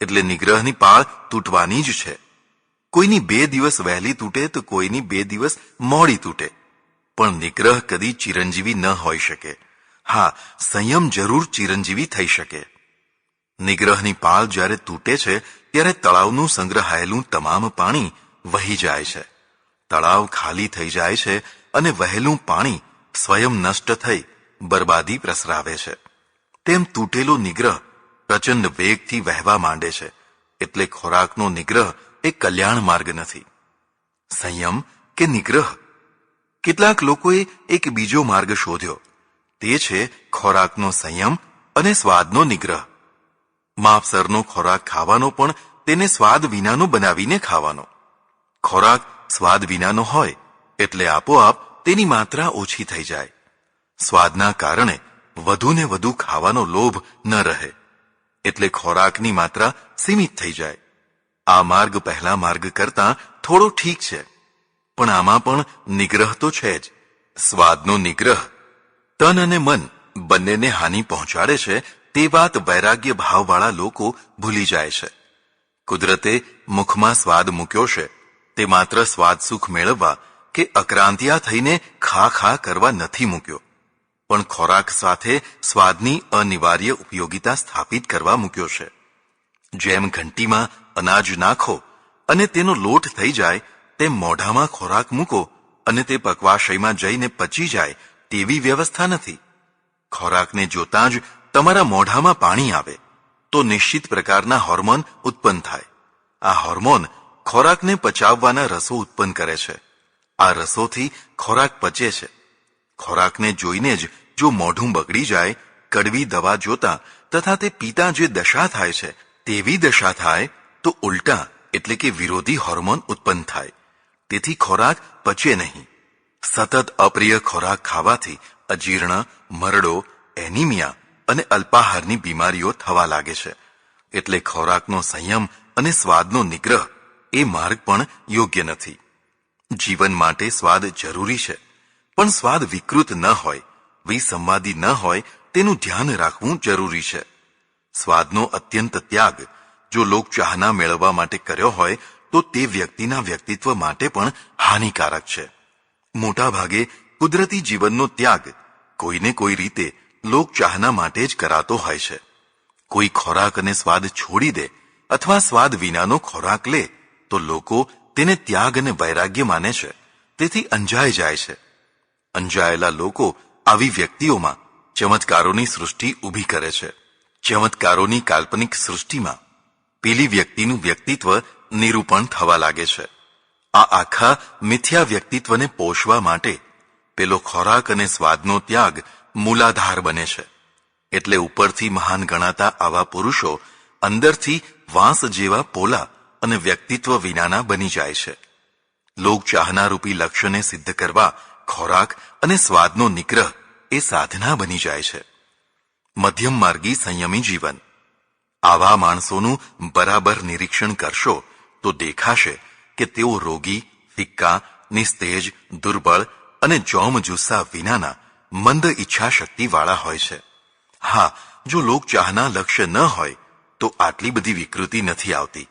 [SPEAKER 1] એટલે નિગ્રહની પાળ તૂટવાની જ છે. કોઈની 2 દિવસ વહેલી તૂટે તો કોઈની 2 દિવસ મોડી તૂટે, પણ નિગ્રહ કદી ચિરંજીવી ન હોઈ શકે. હા, સંયમ જરૂર ચિરંજીવી થઈ શકે. નિગ્રહની પાળ જ્યારે તૂટે છે ત્યારે તળાવનું સંગ્રહાયેલું તમામ પાણી વહી જાય છે. તળાવ ખાલી થઈ જાય છે અને વહેલું પાણી સ્વયં નષ્ટ થઈ બરબાદી પ્રસરાવે છે. તેમ તૂટેલો નિગ્રહ પ્રચંડ વેગથી વહેવા માંડે છે. એટલે ખોરાકનો નિગ્રહ એ કલ્યાણ માર્ગ નથી. સંયમ કે નિગ્રહ? કેટલાક લોકોએ એક બીજો માર્ગ શોધ્યો. તે છે ખોરાકનો સંયમ અને સ્વાદનો નિગ્રહ. માપસરનો ખોરાક ખાવાનો, પણ તેને સ્વાદ વિનાનો બનાવીને ખાવાનો. ખોરાક સ્વાદ વિનાનો હોય એટલે આપોઆપ તેની માત્રા ઓછી થઈ જાય. સ્વાદના કારણે વધુને વધુ ખાવાનો લોભ ન રહે, એટલે ખોરાકની માત્રા સીમિત થઈ જાય. આ માર્ગ પહેલા માર્ગ કરતાં થોડો ઠીક છે, પણ આમાં પણ નિગ્રહ તો છે જ. સ્વાદનો નિગ્રહ તન અને મન બંનેને હાનિ પહોંચાડે છે તે વાત વૈરાગ્ય ભાવવાળા લોકો ભૂલી જાય છે. કુદરતે મુખમાં સ્વાદ મૂક્યો છે તે માત્ર સ્વાદ સુખ મેળવવા કે અક્રાંતિયા થઈને ખા ખા કરવા નથી મૂક્યો, પણ ખોરાક સાથે સ્વાદની અનિવાર્ય ઉપયોગિતા સ્થાપિત કરવા મૂક્યો છે. જેમ ઘંટીમાં અનાજ નાખો અને તેનો લોટ થઈ જાય, તેમ મોઢામાં ખોરાક મૂકો અને તે પકવાશયમાં જઈને પચી જાય તેવી વ્યવસ્થા નથી. ખોરાકને જોતાં જ તમારા મોઢામાં પાણી આવે તો નિશ્ચિત પ્રકારના હોર્મોન ઉત્પન્ન થાય. આ હોર્મોન ખોરાકને પચાવવાના રસો ઉત્પન્ન કરે છે. આ રસોથી ખોરાક પચે છે. ખોરાકને જોઈને જ જો મોઢું બગડી જાય, કડવી દવા જોતા તથા તે પીતા જે દશા થાય છે તેવી દશા થાય તો ઉલટા એટલે કે વિરોધી હોર્મોન ઉત્પન્ન થાય. તેથી ખોરાક પચે નહીં. સતત અપ્રિય ખોરાક ખાવાથી અજીર્ણ, મરડો, એનિમિયા અને અલ્પાહારની બીમારીઓ થવા લાગે છે. એટલે ખોરાકનો સંયમ અને સ્વાદનો નિગ્રહ એ માર્ગ પણ યોગ્ય નથી. જીવન માટે સ્વાદ જરૂરી છે, પણ સ્વાદ વિકૃત ન હોય, વિસંવાદી ન હોય તેનું ધ્યાન રાખવું જરૂરી છે. સ્વાદનો અત્યંત ત્યાગ જો લોકચાહના મેળવવા માટે કર્યો હોય તો તે વ્યક્તિના વ્યક્તિત્વ માટે પણ હાનિકારક છે. મોટા ભાગે કુદરતી જીવનનો ત્યાગ કોઈને કોઈ રીતે લોકચાહના માટે જ કરાતો હોય છે. કોઈ ખોરાક અને સ્વાદ છોડી દે અથવા સ્વાદ વિનાનો ખોરાક લે તો લોકો તેને ત્યાગ અને વૈરાગ્ય માને છે. તેથી અંજાઈ જાય છે. અંજાયેલા લોકો આવી વ્યક્તિઓમાં ચમત્કારોની સૃષ્ટિ ઊભી કરે છે. ચમત્કારોની કાલ્પનિક સૃષ્ટિમાં પેલી વ્યક્તિનું વ્યક્તિત્વ નિરૂપણ થવા લાગે છે. આ આખા મિથ્યા વ્યક્તિત્વને પોષવા માટે પેલો ખોરાક અને સ્વાદનો ત્યાગ મૂલાધાર બને છે. એટલે ઉપરથી મહાન ગણાતા આવા પુરુષો અંદરથી વાંસ જેવા પોલા અને વ્યક્તિત્વ વિનાના બની જાય છે. લોકચાહના રૂપી લક્ષ્યને સિદ્ધ કરવા ખોરાક અને સ્વાદનો નિગ્રહ એ સાધના બની જાય છે. મધ્યમ માર્ગી સંયમી જીવન. આવા માણસોનું બરાબર નિરીક્ષણ કરશો તો દેખાશે કે તેઓ રોગી, ફિક્કા, નિસ્તેજ, દુર્બળ અને જોમ જુસ્સા વિનાના મંદ ઈચ્છા શક્તિવાળા હોય છે. હા, જો લોકચાહના લક્ષ્ય ન હોય તો આટલી બધી વિકૃતિ નથી આવતી,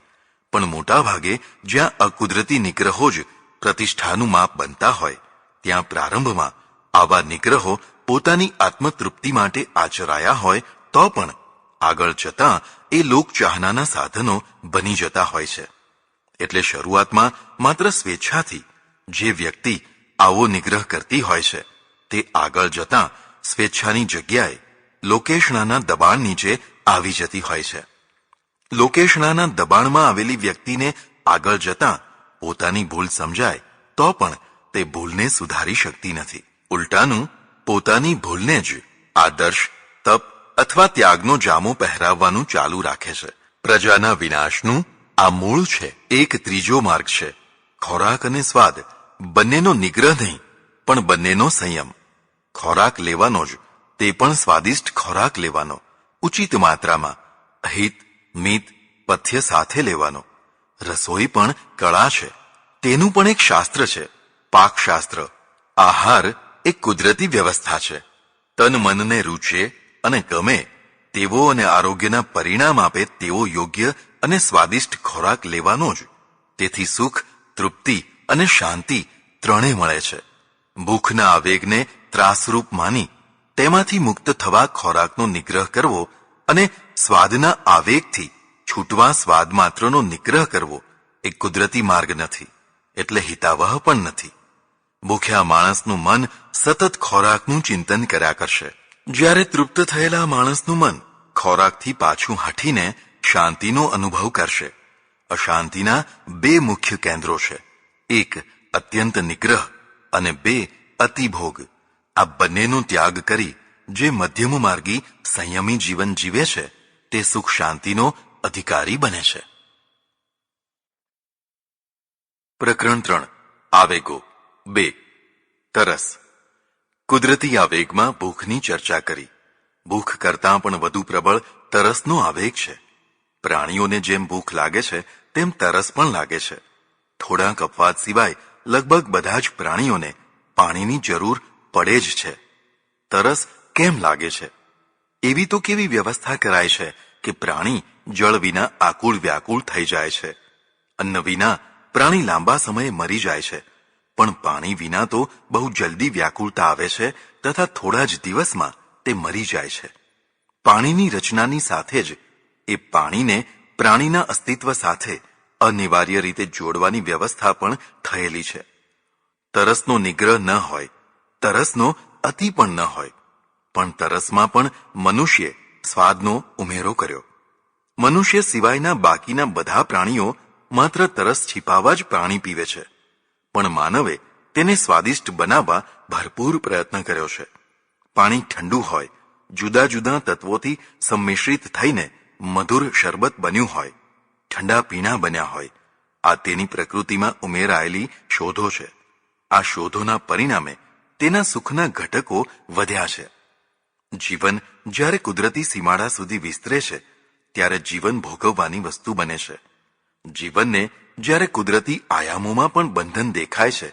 [SPEAKER 1] પણ મોટા ભાગે જ્યાં અકુદરતી નિગ્રહો જ પ્રતિષ્ઠાનું માપ બનતા હોય ત્યાં પ્રારંભમાં આવા નિગ્રહો પોતાની આત્મતૃપ્તિ માટે આચરાયા હોય તો પણ આગળ જતાં એ લોકચાહનાના સાધનો બની જતા હોય છે. એટલે શરૂઆતમાં માત્ર સ્વેચ્છાથી જે વ્યક્તિ આવો નિગ્રહ કરતી હોય છે તે આગળ જતાં સ્વેચ્છાની જગ્યાએ લોકેશણાના દબાણ નીચે આવી જતી હોય છે. લોકેશણાના દબાણમાં આવેલી વ્યક્તિને આગળ જતાં પોતાની ભૂલ સમજાય તો પણ તે ભૂલને સુધારી શકતી નથી. ઉલટાનું પોતાની ભૂલને જ આદર્શ, તપ અથવા ત્યાગનો જામો પહેરાવવાનું ચાલુ રાખે છે. પ્રજાના વિનાશનું આ મૂળ છે. એક ત્રીજો માર્ગ છે ખોરાક અને સ્વાદ બંનેનો નિગ્રહ નહીં, પણ બંનેનો સંયમ. ખોરાક લેવાનો જ, તે પણ સ્વાદિષ્ટ ખોરાક લેવાનો, ઉચિત માત્રામાં, હિત, મિત, પથ્ય સાથે લેવાનો. રસોઈ પણ કળા છે, તેનું પણ એક શાસ્ત્ર છે, પાકશાસ્ત્ર. આહાર એક કુદરતી વ્યવસ્થા છે. તન મનને રૂચે અને ગમે તેવો અને આરોગ્યના પરિણામ આપે તેવો યોગ્ય અને સ્વાદિષ્ટ ખોરાક લેવાનો જ. તેથી સુખ, તૃપ્તિ અને શાંતિ ત્રણેય મળે છે. ભૂખના આવેગને ત્રાસરૂપ માની તેમાંથી મુક્ત થવા ખોરાકનો નિગ્રહ કરવો અને સ્વાદના આવેગથી છૂટવા સ્વાદ માત્રનો નિગ્રહ કરવો એ કુદરતી માર્ગ નથી, એટલે હિતાવહ પણ નથી. ભૂખ્યા માણસનું મન સતત ખોરાકનું ચિંતન કર્યા કરશે, જ્યારે તૃપ્ત થયેલા માણસનું મન ખોરાકથી પાછું હટીને શાંતિનો અનુભવ કરશે. અશાંતિના બે મુખ્ય કેન્દ્રો છે, એક અત્યંત નિગ્રહ અને બે અતિભોગ. આ બંનેનો ત્યાગ કરી જે મધ્યમ માર્ગી સંયમી જીવન જીવે છે તે સુખ શાંતિનો અધિકારી બને છે. પ્રકરણ 3. આવેગો 2. તરસ. કુદરતી આવેગમાં ભૂખની ચર્ચા કરી. ભૂખ કરતાં પણ વધુ પ્રબળ તરસનો આવેગ છે. પ્રાણીઓને જેમ ભૂખ લાગે છે તેમ તરસ પણ લાગે છે. થોડાક અપવાદ સિવાય લગભગ બધા જ પ્રાણીઓને પાણીની જરૂર પડે જ છે. તરસ કેમ લાગે છે? એવી તો કેવી વ્યવસ્થા કરાય છે કે પ્રાણી જળ વિના આકુળ વ્યાકુળ થઈ જાય છે. અન્ન વિના પ્રાણી લાંબા સમયે મરી જાય છે, પણ પાણી વિના તો બહુ જલ્દી વ્યાકુળતા આવે છે તથા થોડા જ દિવસમાં તે મરી જાય છે. પાણીની રચનાની સાથે જ એ પાણીને પ્રાણીના અસ્તિત્વ સાથે અનિવાર્ય રીતે જોડવાની વ્યવસ્થા પણ થયેલી છે. તરસનો નિગ્રહ ન હોય, તરસનો અતિ પણ ન હોય, પણ તરસમાં પણ મનુષ્યે સ્વાદનો ઉમેરો કર્યો. મનુષ્ય સિવાયના બાકીના બધા પ્રાણીઓ માત્ર તરસ છીપાવવા જ પાણી પીવે છે, પણ માનવે તેને સ્વાદિષ્ટ બનાવવા ભરપૂર પ્રયત્ન કર્યો છે. પાણી ઠંડુ હોય, જુદા જુદા તત્વોથી સંમિશ્રિત થઈને મધુર શરબત બન્યું હોય, ઠંડા પીણા બન્યા હોય. આ તેની પ્રકૃતિમાં ઉમેરાયેલી શોધો છે. આ શોધોના પરિણામે તેના સુખના ઘટકો વધ્યા છે. જીવન જ્યારે કુદરતી સીમાડા સુધી વિસ્તરે છે ત્યારે જીવન ભોગવવાની વસ્તુ બને છે. જીવનને જ્યારે કુદરતી આયામોમાં પણ બંધન દેખાય છે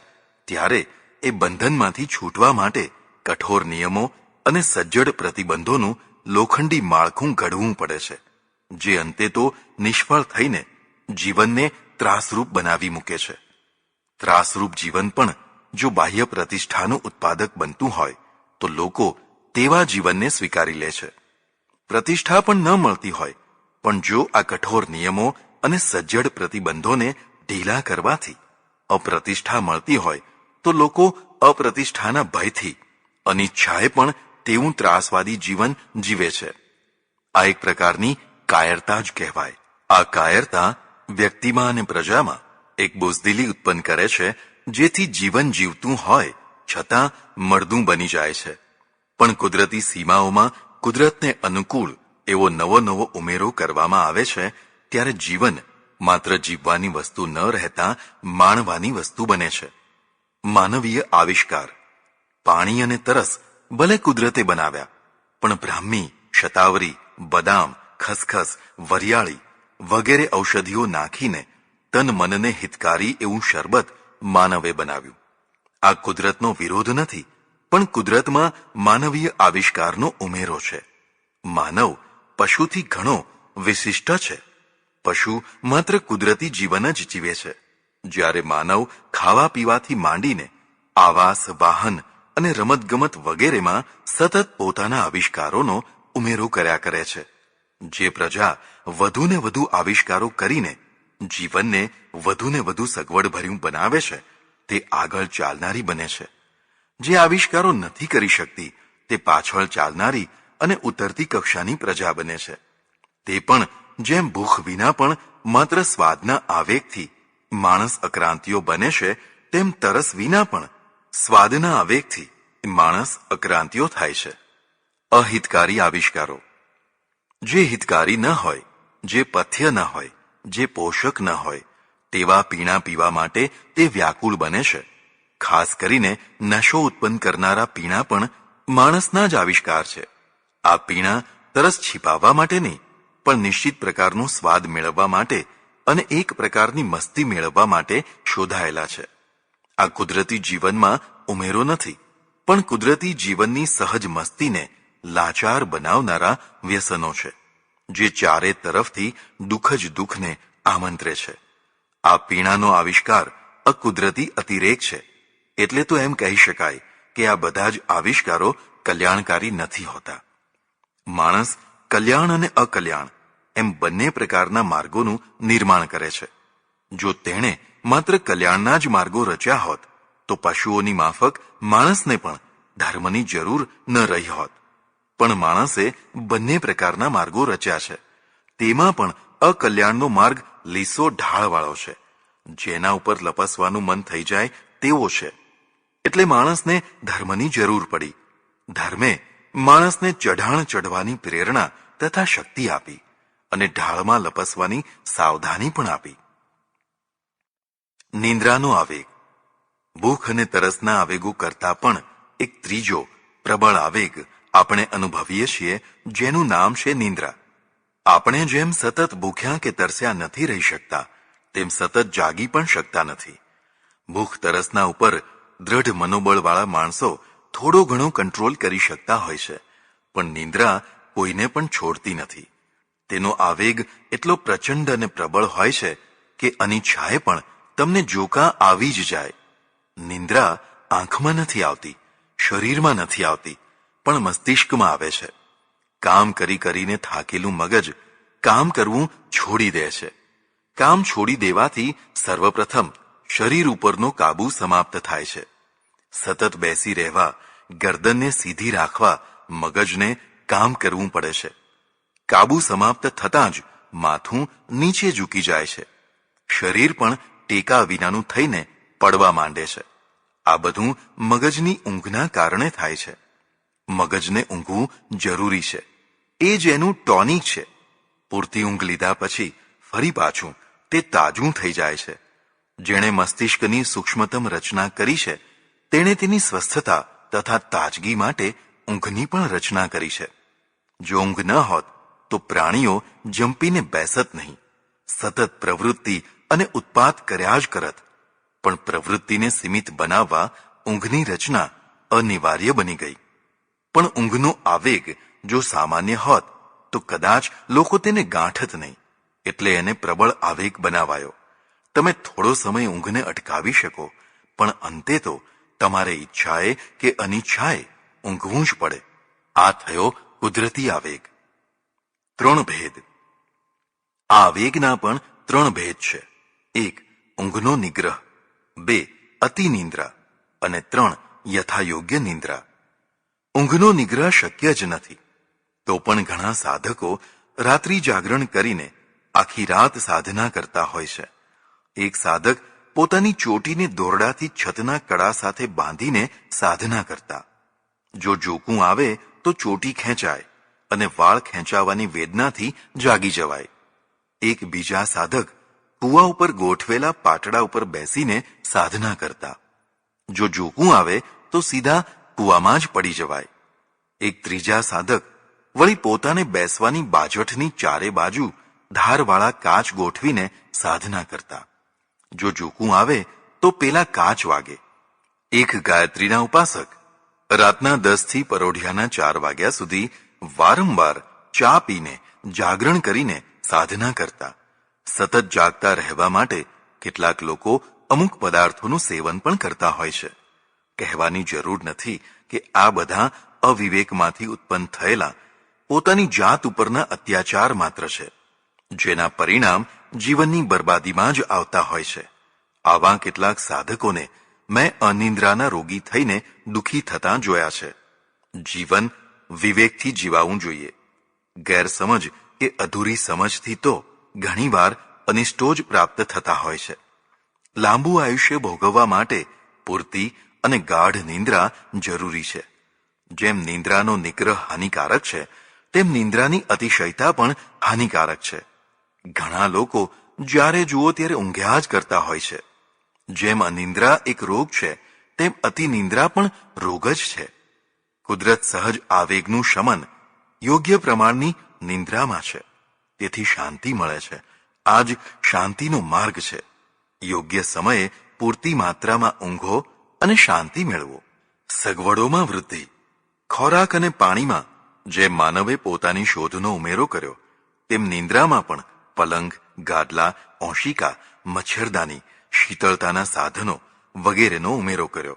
[SPEAKER 1] ત્યારે એ બંધનમાંથી છૂટવા માટે કઠોર નિયમો અને સજ્જડ પ્રતિબંધોનું લોખંડી માળખું ઘડવું પડે છે, જે અંતે તો નિષ્ફળ થઈને જીવનને ત્રાસરૂપ બનાવી મૂકે છે. ત્રાસરૂપ જીવન પણ જો બાહ્ય પ્રતિષ્ઠાનું ઉત્પાદક બનતું હોય તો લોકો તેવા જીવનને સ્વીકારી લે છે. પ્રતિષ્ઠા પણ ન મળતી હોય, પણ જો આ કઠોર નિયમો અને સજ્જડ પ્રતિબંધોને ઢીલા કરવાથી અપ્રતિષ્ઠા મળતી હોય તો લોકો અપ્રતિષ્ઠાના ભયથી અનિચ્છાએ પણ તેવું ત્રાસવાદી જીવન જીવે છે. આ એક પ્રકારની કાયરતા જ કહેવાય. આ કાયરતા વ્યક્તિમાં અને પ્રજામાં એક બુઝદિલી ઉત્પન્ન કરે છે, જેથી જીવન જીવતું હોય છતાં મળદું બની જાય છે. પણ કુદરતી સીમાઓમાં કુદરતને અનુકૂળ એવો નવો નવો ઉમેરો કરવામાં આવે છે ત્યારે જીવન માત્ર જીવવાની વસ્તુ ન રહેતા માણવાની વસ્તુ બને છે. માનવીય આવિષ્કાર. પાણી અને તરસ ભલે કુદરતે બનાવ્યા, પણ બ્રાહ્મી, શતાવરી, બદામ, ખસખસ, વરિયાળી વગેરે ઔષધિઓ નાખીને તન મનને હિતકારી એવું શરબત માનવે બનાવ્યું. આ કુદરતનો વિરોધ નથી, પણ કુદરતમાં માનવીય આવિષ્કારનો ઉમેરો છે. માનવ પશુથી ઘણો વિશિષ્ટ છે. પશુ માત્ર કુદરતી જીવન જ જીવે છે, જ્યારે માનવ ખાવા પીવાથી માંડીને આવાસ, વાહન અને રમતગમત વગેરેમાં સતત પોતાના આવિષ્કારોનો ઉમેરો કર્યા કરે છે. જે પ્રજા વધુને વધુ આવિષ્કારો કરીને જીવનને વધુને વધુ સગવડભર્યું બનાવે છે તે આગળ ચાલનારી બને છે. જે આવિષ્કારો નથી કરી શકતી તે પાછળ ચાલનારી અને ઉતરતી કક્ષાની પ્રજા બને છે. તે પણ જેમ ભૂખ વિના પણ માત્ર સ્વાદના આવેગથી માણસ અક્રાંતિઓ બને છે, તેમ તરસ વિના પણ સ્વાદના આવેગથી માણસ અક્રાંતિઓ થાય છે. અહિતકારી આવિષ્કારો. જે હિતકારી ન હોય, જે પથ્ય ન હોય, જે પોષક ન હોય તેવા પીણા પીવા માટે તે વ્યાકુળ બને છે. ખાસ કરીને નશો ઉત્પન્ન કરનારા પીણા પણ માણસના જ આવિષ્કાર છે. આ પીણા તરસ छिपाવવા માટે નહીં, પણ નિશ્ચિત પ્રકારનો સ્વાદ મેળવવા માટે અને એક પ્રકારની મસ્તી મેળવવા માટે શોધાયેલા છે. આ કુદરતી જીવનમાં ઉમેરો નથી, પણ કુદરતી જીવનની સહજ મસ્તીને લાચાર બનાવનારા વ્યસનો છે, જે ચારે તરફથી દુઃખ જ દુઃખને આમંત્રે છે. આ પીણાનો આવિષ્કાર અકુદરતી અતિરેક છે. એટલે તો એમ કહી શકાય કે આ બધા જ આવિષ્કારો કલ્યાણકારી નથી હોતા. માણસ કલ્યાણ અને અકલ્યાણ એમ બંને પ્રકારના માર્ગોનું નિર્માણ કરે છે. જો તેણે માત્ર કલ્યાણના જ માર્ગો રચ્યા હોત તો પશુઓની માફક માણસને પણ ધર્મની જરૂર ન રહી હોત. પણ માણસે બંને પ્રકારના માર્ગો રચ્યા છે. તેમાં પણ અકલ્યાણનો માર્ગ લીસો ઢાળવાળો છે, જેના ઉપર લપસવાનું મન થઈ જાય તેવો છે. એટલે માણસને ધર્મની જરૂર પડી. ધર્મે માણસને ચઢાણ ચઢવાની પ્રેરણા તથા શક્તિ આપી અને ઢાળમાં લપસવાની સાવધાની પણ આપી. નિંદ્રાનો આવેગ. ભૂખ અને તરસના આવેગો કરતા પણ એક ત્રીજો પ્રબળ આવેગ આપણે અનુભવીએ છીએ, જેનું નામ છે નિંદ્રા. આપણે જેમ સતત ભૂખ્યા કે તરસ્યા નથી રહી શકતા, તેમ સતત જાગી પણ શકતા નથી. ભૂખ તરસના ઉપર દ્રઢ મનોબળવાળા માણસો થોડો ઘણો કંટ્રોલ કરી શકતા હોય છે, પણ નિંદ્રા કોઈને પણ છોડતી નથી. તેનો આવેગ એટલો પ્રચંડ અને પ્રબળ હોય છે કે અનિચ્છાએ પણ તમને જોકા આવી જ જાય. નિંદ્રા આંખમાં નથી આવતી, શરીરમાં નથી આવતી, પણ મસ્તિષ્કમાં આવે છે. કામ કરી કરીને થાકેલું મગજ કામ કરવું છોડી દે છે. કામ છોડી દેવાથી સર્વપ્રથમ શરીર ઉપરનો કાબુ સમાપ્ત થાય છે. સતત બેસી રહેવા, ગરદનને સીધી રાખવા મગજને કામ કરવું પડે છે. કાબુ સમાપ્ત થતાં જ માથું નીચે ઝૂકી જાય છે. શરીર પણ ટેકા વિનાનું થઈને પડવા માંડે છે. આ બધું મગજની ઊંઘના કારણે થાય છે. મગજને ઊંઘવું જરૂરી છે. એ જ એનું ટોનિક છે. પૂરતી ઊંઘ લીધા પછી ફરી પાછું તે તાજું થઈ જાય છે. જેણે મસ્તિષ્કની સૂક્ષ્મતમ રચના કરી છે, તેણે તેની સ્વસ્થતા તથા તાજગી માટે ઊંઘની પણ રચના કરી છે. જો ઊંઘ ન હોત તો પ્રાણીઓ જંપીને બેસત નહીં, સતત પ્રવૃત્તિ અને ઉત્પાત કર્યા જ કરત. પણ પ્રવૃત્તિને સીમિત બનાવવા ઊંઘની રચના અનિવાર્ય બની ગઈ. પણ ઊંઘનો આવેગ જો સામાન્ય હોત તો કદાચ લોકો તેને ગાંઠત નહીં, એટલે એને પ્રબળ આવેગ બનાવાયો. તમે થોડો સમય ઊંઘને અટકાવી શકો, પણ અંતે તો તમારે ઈચ્છાએ કે અનિચ્છાએ ઊંઘવું જ પડે. આ થયો કુદરતી આવેગ. 3 ભેદ. આ આવેગના પણ 3 ભેદ છે. 1. ઊંઘનો નિગ્રહ, 2. અતિ નિંદ્રા અને 3. યથાયોગ્ય નિંદ્રા. ઊંઘનો નિગ્રહ શક્ય જ નથી, તો પણ ઘણા સાધકો રાત્રિ જાગરણ કરીને આખી રાત સાધના કરતા હોય છે. એક સાધક પોતાની ચોટીને દોરડાથી છતના કડા સાથે બાંધીને સાધના કરતા. જો જોકું આવે તો ચોટી ખેંચાય અને વાળ ખેંચાવાની વેદનાથી જાગી જવાય. એક બીજા સાધક કૂવા ઉપર ગોઠવેલા પાટડા ઉપર બેસીને સાધના કરતા. જો જોકું આવે તો સીધા કૂવામાં જ પડી જવાય. એક ત્રીજા સાધક વળી પોતાને બેસવાની બાજવઠની ચારે બાજુ ધારવાળા કાચ ગોઠવીને સાધના કરતા. જો જોકું આવે તો પેલા કાચ વાગે. એક ગાયત્રીના ઉપાસક રાતના 10 થી પરોઢિયાના 4 વાગ્યા સુધી વારંવાર ચા પીને જાગરણ કરીને સાધના કરતા. સતત જાગતા રહેવા માટે કેટલાક લોકો અમુક પદાર્થોનું સેવન પણ કરતા હોય છે. કહેવાની જરૂર નથી કે આ બધા અવિવેકમાંથી ઉત્પન્ન થયેલા પોતાની જાત ઉપરના અત્યાચાર માત્ર છે, જેના પરિણામ જીવનની બરબાદીમાં જ આવતા હોય છે. આવા કેટલાક સાધકોને મેં અનિંદ્રાના રોગી થઈને દુઃખી થતા જોયા છે. જીવન વિવેકથી જીવાવું જોઈએ. ગેરસમજ કે અધૂરી સમજથી તો ઘણીવાર અનિષ્ટો જ પ્રાપ્ત થતા હોય છે. લાંબુ આયુષ્ય ભોગવવા માટે પૂરતી અને ગાઢ નિંદ્રા જરૂરી છે. જેમ નિંદ્રાનો નિગ્રહ હાનિકારક છે, તેમ નિંદ્રાની અતિશયતા પણ હાનિકારક છે. ઘણા લોકો જ્યારે જુઓ ત્યારે ઊંઘ્યા જ કરતા હોય છે. જેમ અનિંદ્રા એક રોગ છે, તેમ અતિનિંદ્રા પણ રોગ જ છે. કુદરત સહજ આવેગનું શમન યોગ્ય પ્રમાણની નિંદ્રામાં છે. તેથી શાંતિ મળે છે. આ જ શાંતિનો માર્ગ છે. યોગ્ય સમયે પૂરતી માત્રામાં ઊંઘો અને શાંતિ મેળવો. સગવડોમાં વૃદ્ધિ. ખોરાક અને પાણીમાં જેમ માનવે પોતાની શોધનો ઉમેરો કર્યો તેમ નિંદ્રામાં પણ પલંગ, ગાદલા, ઓશિકા, મચ્છરદાની, શીતળતાના સાધનો વગેરેનો ઉમેરો કર્યો.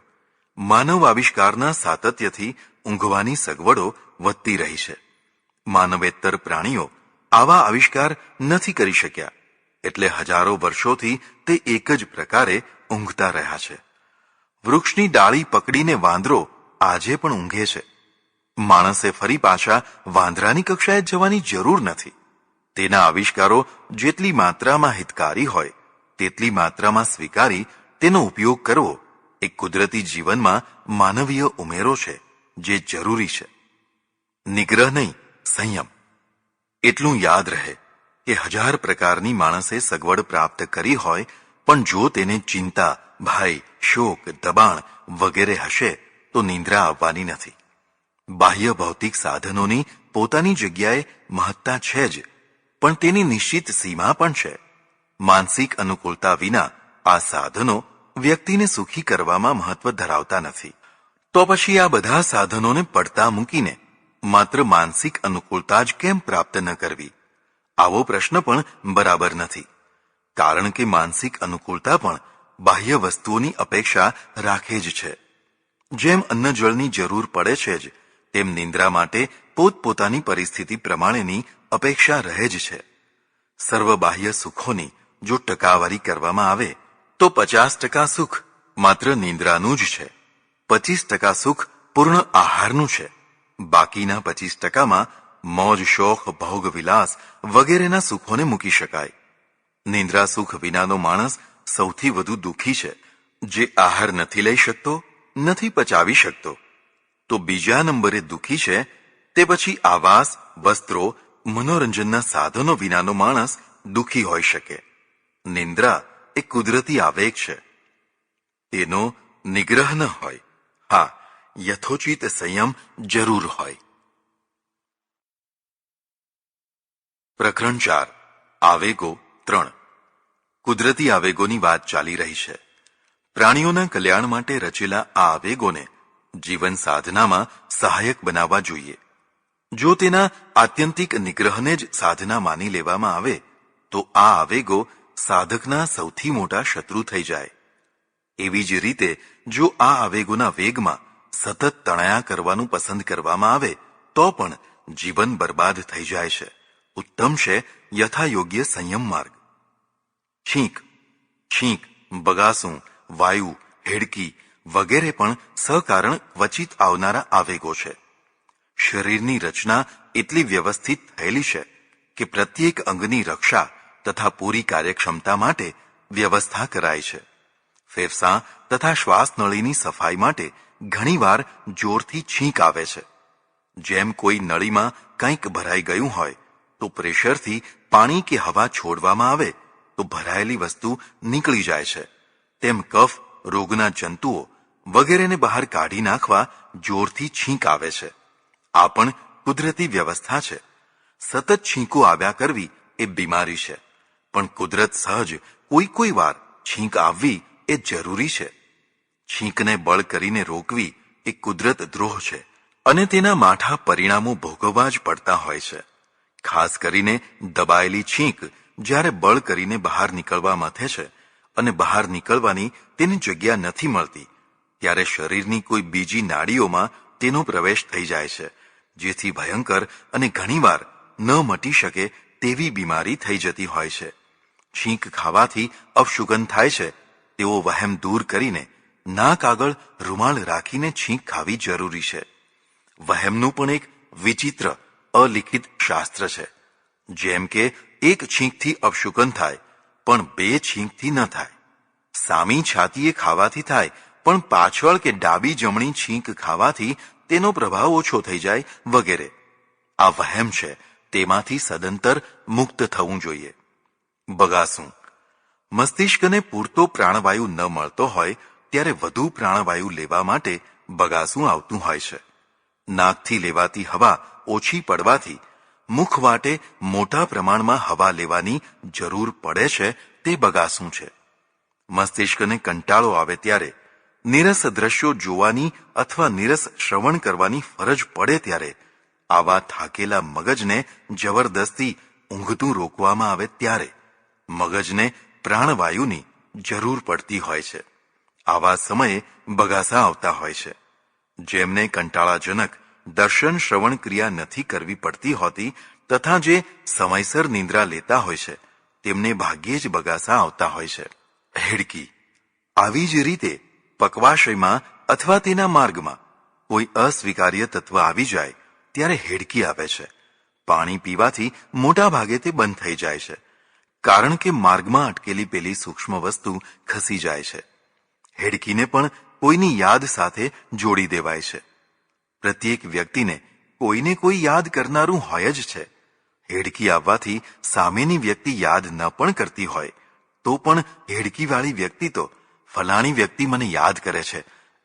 [SPEAKER 1] માનવ આવિષ્કારના સાતત્યથી ઊંઘવાની સગવડો વધતી રહી છે. માનવેતર પ્રાણીઓ આવા આવિષ્કાર નથી કરી શક્યા, એટલે હજારો વર્ષોથી તે એક જ પ્રકારે ઊંઘતા રહ્યા છે. વૃક્ષની ડાળી પકડીને વાંદરો આજે પણ ઊંઘે છે. માણસે ફરી પાછા વાંદરાની કક્ષાએ જવાની જરૂર નથી. તેના આવિષ્કારો જેટલી માત્રામાં હિતકારી હોય તેટલી માત્રામાં સ્વીકારી તેનો ઉપયોગ કરવો એ કુદરતી જીવનમાં માનવીય ઉમેરો છે જે જરૂરી છે. નિગ્રહ નહીં, સંયમ. એટલું યાદ રહે કે 1000 પ્રકારની માણસે સગવડ પ્રાપ્ત કરી હોય, પણ જો તેને ચિંતા, ભય, શોક, દબાણ વગેરે હશે તો નિંદ્રા આવવાની નથી. બાહ્ય ભૌતિક સાધનોની પોતાની જગ્યાએ મહત્તા છે જ, પણ તેની નિશ્ચિત સીમા પણ છે. માનસિક અનુકૂળતા વિના આ સાધનો વ્યક્તિને સુખી કરવામાં મહત્વ ધરાવતા નથી. તો પછી આ બધા સાધનોને પડતા મૂકીને માત્ર માનસિક અનુકૂળતા જ કેમ પ્રાપ્ત ન કરવી? આવો પ્રશ્ન પણ બરાબર નથી. કારણ કે માનસિક અનુકૂળતા પણ બાહ્ય વસ્તુઓની અપેક્ષા રાખે જ છે. જેમ અન્ન જળની જરૂર પડે છે જ તેમ નિંદ્રા માટે પોતપોતાની પરિસ્થિતિ પ્રમાણેની અપેક્ષા રહે જ છે. સર્વ બાહ્ય સુખોની જો ટકાવારી કરવામાં આવે તો 50% સુખ માત્ર નિંદ્રાનું જ છે, 25% સુખ પૂર્ણ આહારનું છે. બાકીના 25%માં મોજ, શોખ, ભોગ, વિલાસ વગેરેના સુખોને મૂકી શકાય. નિંદ્રા સુખ વિનાનો માણસ સૌથી વધુ દુઃખી છે. જે આહાર નથી લઈ શકતો, નથી પચાવી શકતો, તો બીજા નંબરે દુઃખી છે. તે પછી આવાસ, વસ્ત્રો, મનોરંજનના સાધનો વિનાનો માણસ દુઃખી હોઈ શકે. નિંદ્રા એ કુદરતી આવેગ છે. તેનો નિગ્રહ ન હોય. હા, યથોચિત સંયમ જરૂર હોય. પ્રકરણ 4. આવેગો 3. કુદરતી આવેગોની વાત ચાલી રહી છે. પ્રાણીઓના કલ્યાણ માટે રચેલા આ આવેગોને જીવન સાધનામાં સહાયક બનાવવા જોઈએ. જો તેના આત્યંતિક નિગ્રહને જ સાધના માની લેવામાં આવે તો આ આવેગો સાધકના સૌથી મોટા શત્રુ થઈ જાય. એવી જ રીતે જો આ આવેગોના વેગમાં સતત તણાયા કરવાનું પસંદ કરવામાં આવે તો પણ જીવન બરબાદ થઈ જાય છે. ઉત્તમ છે યથાયોગ્ય સંયમ માર્ગ. છીંક, બગાસું, વાયુ, હેડકી વગેરે પણ સકારણ ક્વચિત આવનારા આવેગો છે. શરીરની રચના એટલી વ્યવસ્થિત થયેલી છે કે પ્રત્યેક અંગની રક્ષા તથા પૂરી કાર્યક્ષમતા માટે વ્યવસ્થા કરાય છે. ફેફસાં તથા શ્વાસનળીની સફાઈ માટે ઘણીવાર જોરથી છીંક આવે છે. જેમ કોઈ નળીમાં કંઈક ભરાઈ ગયું હોય તો પ્રેશરથી પાણી કે હવા છોડવામાં આવે તો ભરાયેલી વસ્તુ નીકળી જાય છે, તેમ કફ, રોગના જંતુઓ વગેરેને બહાર કાઢી નાખવા જોરથી છીંક આવે છે. આ પણ કુદરતી વ્યવસ્થા છે. સતત છીંકો આવ્યા કરવી એ બીમારી છે, પણ કુદરત સહજ કોઈ વાર છીંક આવવી એ જરૂરી છે. છીંકને બળ કરીને રોકવી એ કુદરત દ્રોહ છે અને તેના માઠા પરિણામો ભોગવવા જ પડતા હોય છે. ખાસ કરીને દબાયેલી છીંક જ્યારે બળ કરીને બહાર નીકળવા મથે છે અને બહાર નીકળવાની તેની જગ્યા નથી મળતી ત્યારે શરીરની કોઈ બીજી નાડીઓમાં તેનો પ્રવેશ થઈ જાય છે, જેથી ભયંકર અને ઘણીવાર ન મટી શકે તેવી બીમારી થઈ જતી હોય છે. છીંક ખાવાથી અપશુગન થાય છે તેવો વહેમ દૂર કરીને નાક આગળ રૂમાલ રાખીને છીંક ખાવી જરૂરી છે. વહેમનું પણ એક વિચિત્ર અલિખિત શાસ્ત્ર છે. જેમ કે એક છીંકથી અપશુગન થાય પણ 2 છીંકથી ન થાય. સામી છાતીએ ખાવાથી થાય પણ પાછળ કે ડાબી જમણી છીંક ખાવાથી તેનો પ્રભાવ ઓછો થઈ જાય વગેરે. આ વહેમ છે, તેમાંથી સદંતર મુક્ત થવું જોઈએ. બગાસું. મસ્તિષ્કને પૂરતો પ્રાણવાયુ ન મળતો હોય ત્યારે વધુ પ્રાણવાયુ લેવા માટે બગાસું આવતું હોય છે. નાકથી લેવાતી હવા ઓછી પડવાથી મુખવાટે મોટા પ્રમાણમાં હવા લેવાની જરૂર પડે છે, તે બગાસું છે. મસ્તિષ્કને કંટાળો આવે ત્યારે નીરસ દ્રશ્યો જોવાની અથવા નીરસ શ્રવણ કરવાની ફરજ પડે ત્યારે આવા થાકેલા મગજને જબરદસ્તી ઊંઘતું રોકવામાં આવે ત્યારે મગજને પ્રાણવાયુની જરૂર પડતી હોય છે. આવા સમયે બગાસા આવતા હોય છે. જેમને કંટાળાજનક દર્શન શ્રવણ ક્રિયા નથી કરવી પડતી હોતી તથા જે સમયસર નિંદ્રા લેતા હોય છે તેમને ભાગ્યે જ બગાસા આવતા હોય છે. હેડકી. આવી જ રીતે પક્વાશયમાં અથવા તેના માર્ગમાં કોઈ અસ્વીકાર્ય તત્વ આવી જાય ત્યારે હેડકી આવે છે. પાણી પીવાથી મોટા ભાગે તે બંધ થઈ જાય છે, કારણ કે માર્ગમાં અટકેલી પેલી સૂક્ષ્મ વસ્તુ ખસી જાય છે. હેડકીને પણ કોઈની યાદ સાથે જોડી દેવાય છે. પ્રત્યેક વ્યક્તિને કોઈને કોઈ યાદ કરનારું હોય જ છે. હેડકી આવવાથી સામેની વ્યક્તિ યાદ ન પણ કરતી હોય તો પણ હેડકીવાળી વ્યક્તિ તો ફલાણી વ્યક્તિ મને યાદ કરે છે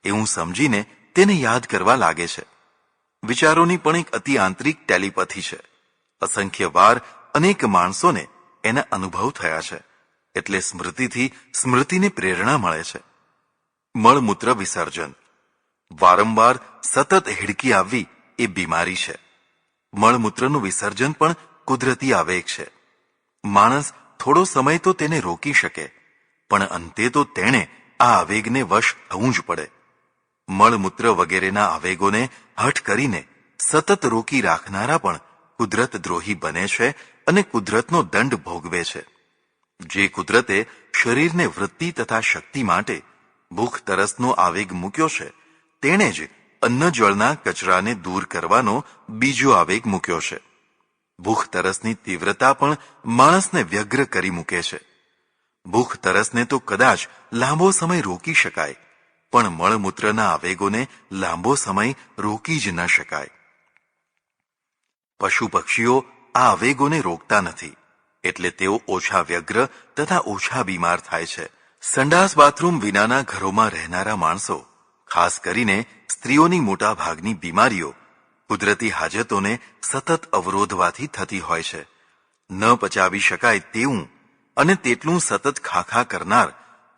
[SPEAKER 1] એવું સમજીને તેને યાદ કરવા લાગે છે. વિચારોની પણ એક અતિ આંતરિક ટેલિપથી છે. અસંખ્ય વાર અનેક માણસોને એના અનુભવ થયા છે, એટલે સ્મૃતિથી સ્મૃતિને પ્રેરણા મળે છે. મળમૂત્ર વિસર્જન. વારંવાર સતત હેડકી આવવી એ બીમારી છે. મળમૂત્રનું વિસર્જન પણ કુદરતી આવેગ છે. માણસ થોડો સમય તો તેને રોકી શકે, પણ અંતે તો તેણે આ આવેગને વશ થવું જ પડે. મળમૂત્ર વગેરેના આવેગોને હઠ કરીને સતત રોકી રાખનારા પણ કુદરત દ્રોહી બને છે અને કુદરતનો દંડ ભોગવે છે. જે કુદરતે શરીરને વૃત્તિ તથા શક્તિ માટે ભૂખ તરસનો આવેગ મૂક્યો છે તેણે જ અન્ન જળના કચરાને દૂર કરવાનો બીજો આવેગ મૂક્યો છે. ભૂખ તરસની તીવ્રતા પણ માણસને વ્યગ્ર કરી મૂકે છે. ભૂખ તરસને તો કદાચ લાંબો સમય રોકી શકાય, પણ મળમૂત્રના આવેગોને લાંબો સમય રોકી જ ન શકાય. પશુ પક્ષીઓ આ આવેગોને રોકતા નથી, એટલે તેઓ ઓછા વ્યગ્ર તથા ઓછા બીમાર થાય છે. સંડાસ બાથરૂમ વિનાના ઘરોમાં રહેનારા માણસો, ખાસ કરીને સ્ત્રીઓની મોટા ભાગની બીમારીઓ કુદરતી હાજતોને સતત અવરોધવાથી થતી હોય છે. ન પચાવી શકાય તેવું અને તેટલું સતત ખાખા કરનાર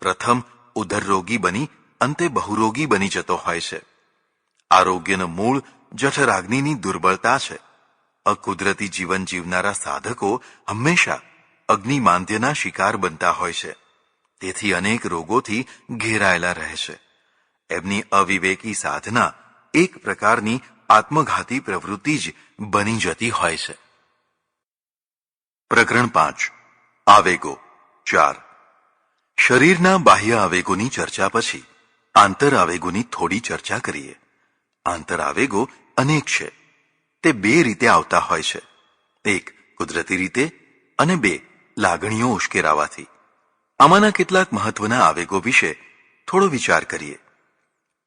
[SPEAKER 1] પ્રથમ ઉદરરોગી બની અંતે બહુરોગી બની જતો હોય છે. આરોગ્યનું મૂળ જઠરાગ્નિની દુર્બળતા છે. અકુદરતી જીવન જીવનારા સાધકો હંમેશા અગ્નિમાંદ્યના શિકાર બનતા હોય છે. તેથી અનેક રોગોથી ઘેરાયેલા રહે છે. એમની અવિવેકી સાધના એક પ્રકારની આત્મઘાતી પ્રવૃત્તિ જ બની જતી હોય છે. પ્રકરણ 5. આવેગો 4. શરીરના બાહ્ય આવેગોની ચર્ચા પછી આંતર આવેગોની થોડી ચર્ચા કરીએ. આંતર આવેગો અનેક છે. તે બે રીતે આવતા હોય છે. 1. કુદરતી રીતે અને 2. લાગણીઓ ઉશ્કેરાવાથી. આમાંના કેટલાક મહત્વના આવેગો વિશે થોડો વિચાર કરીએ.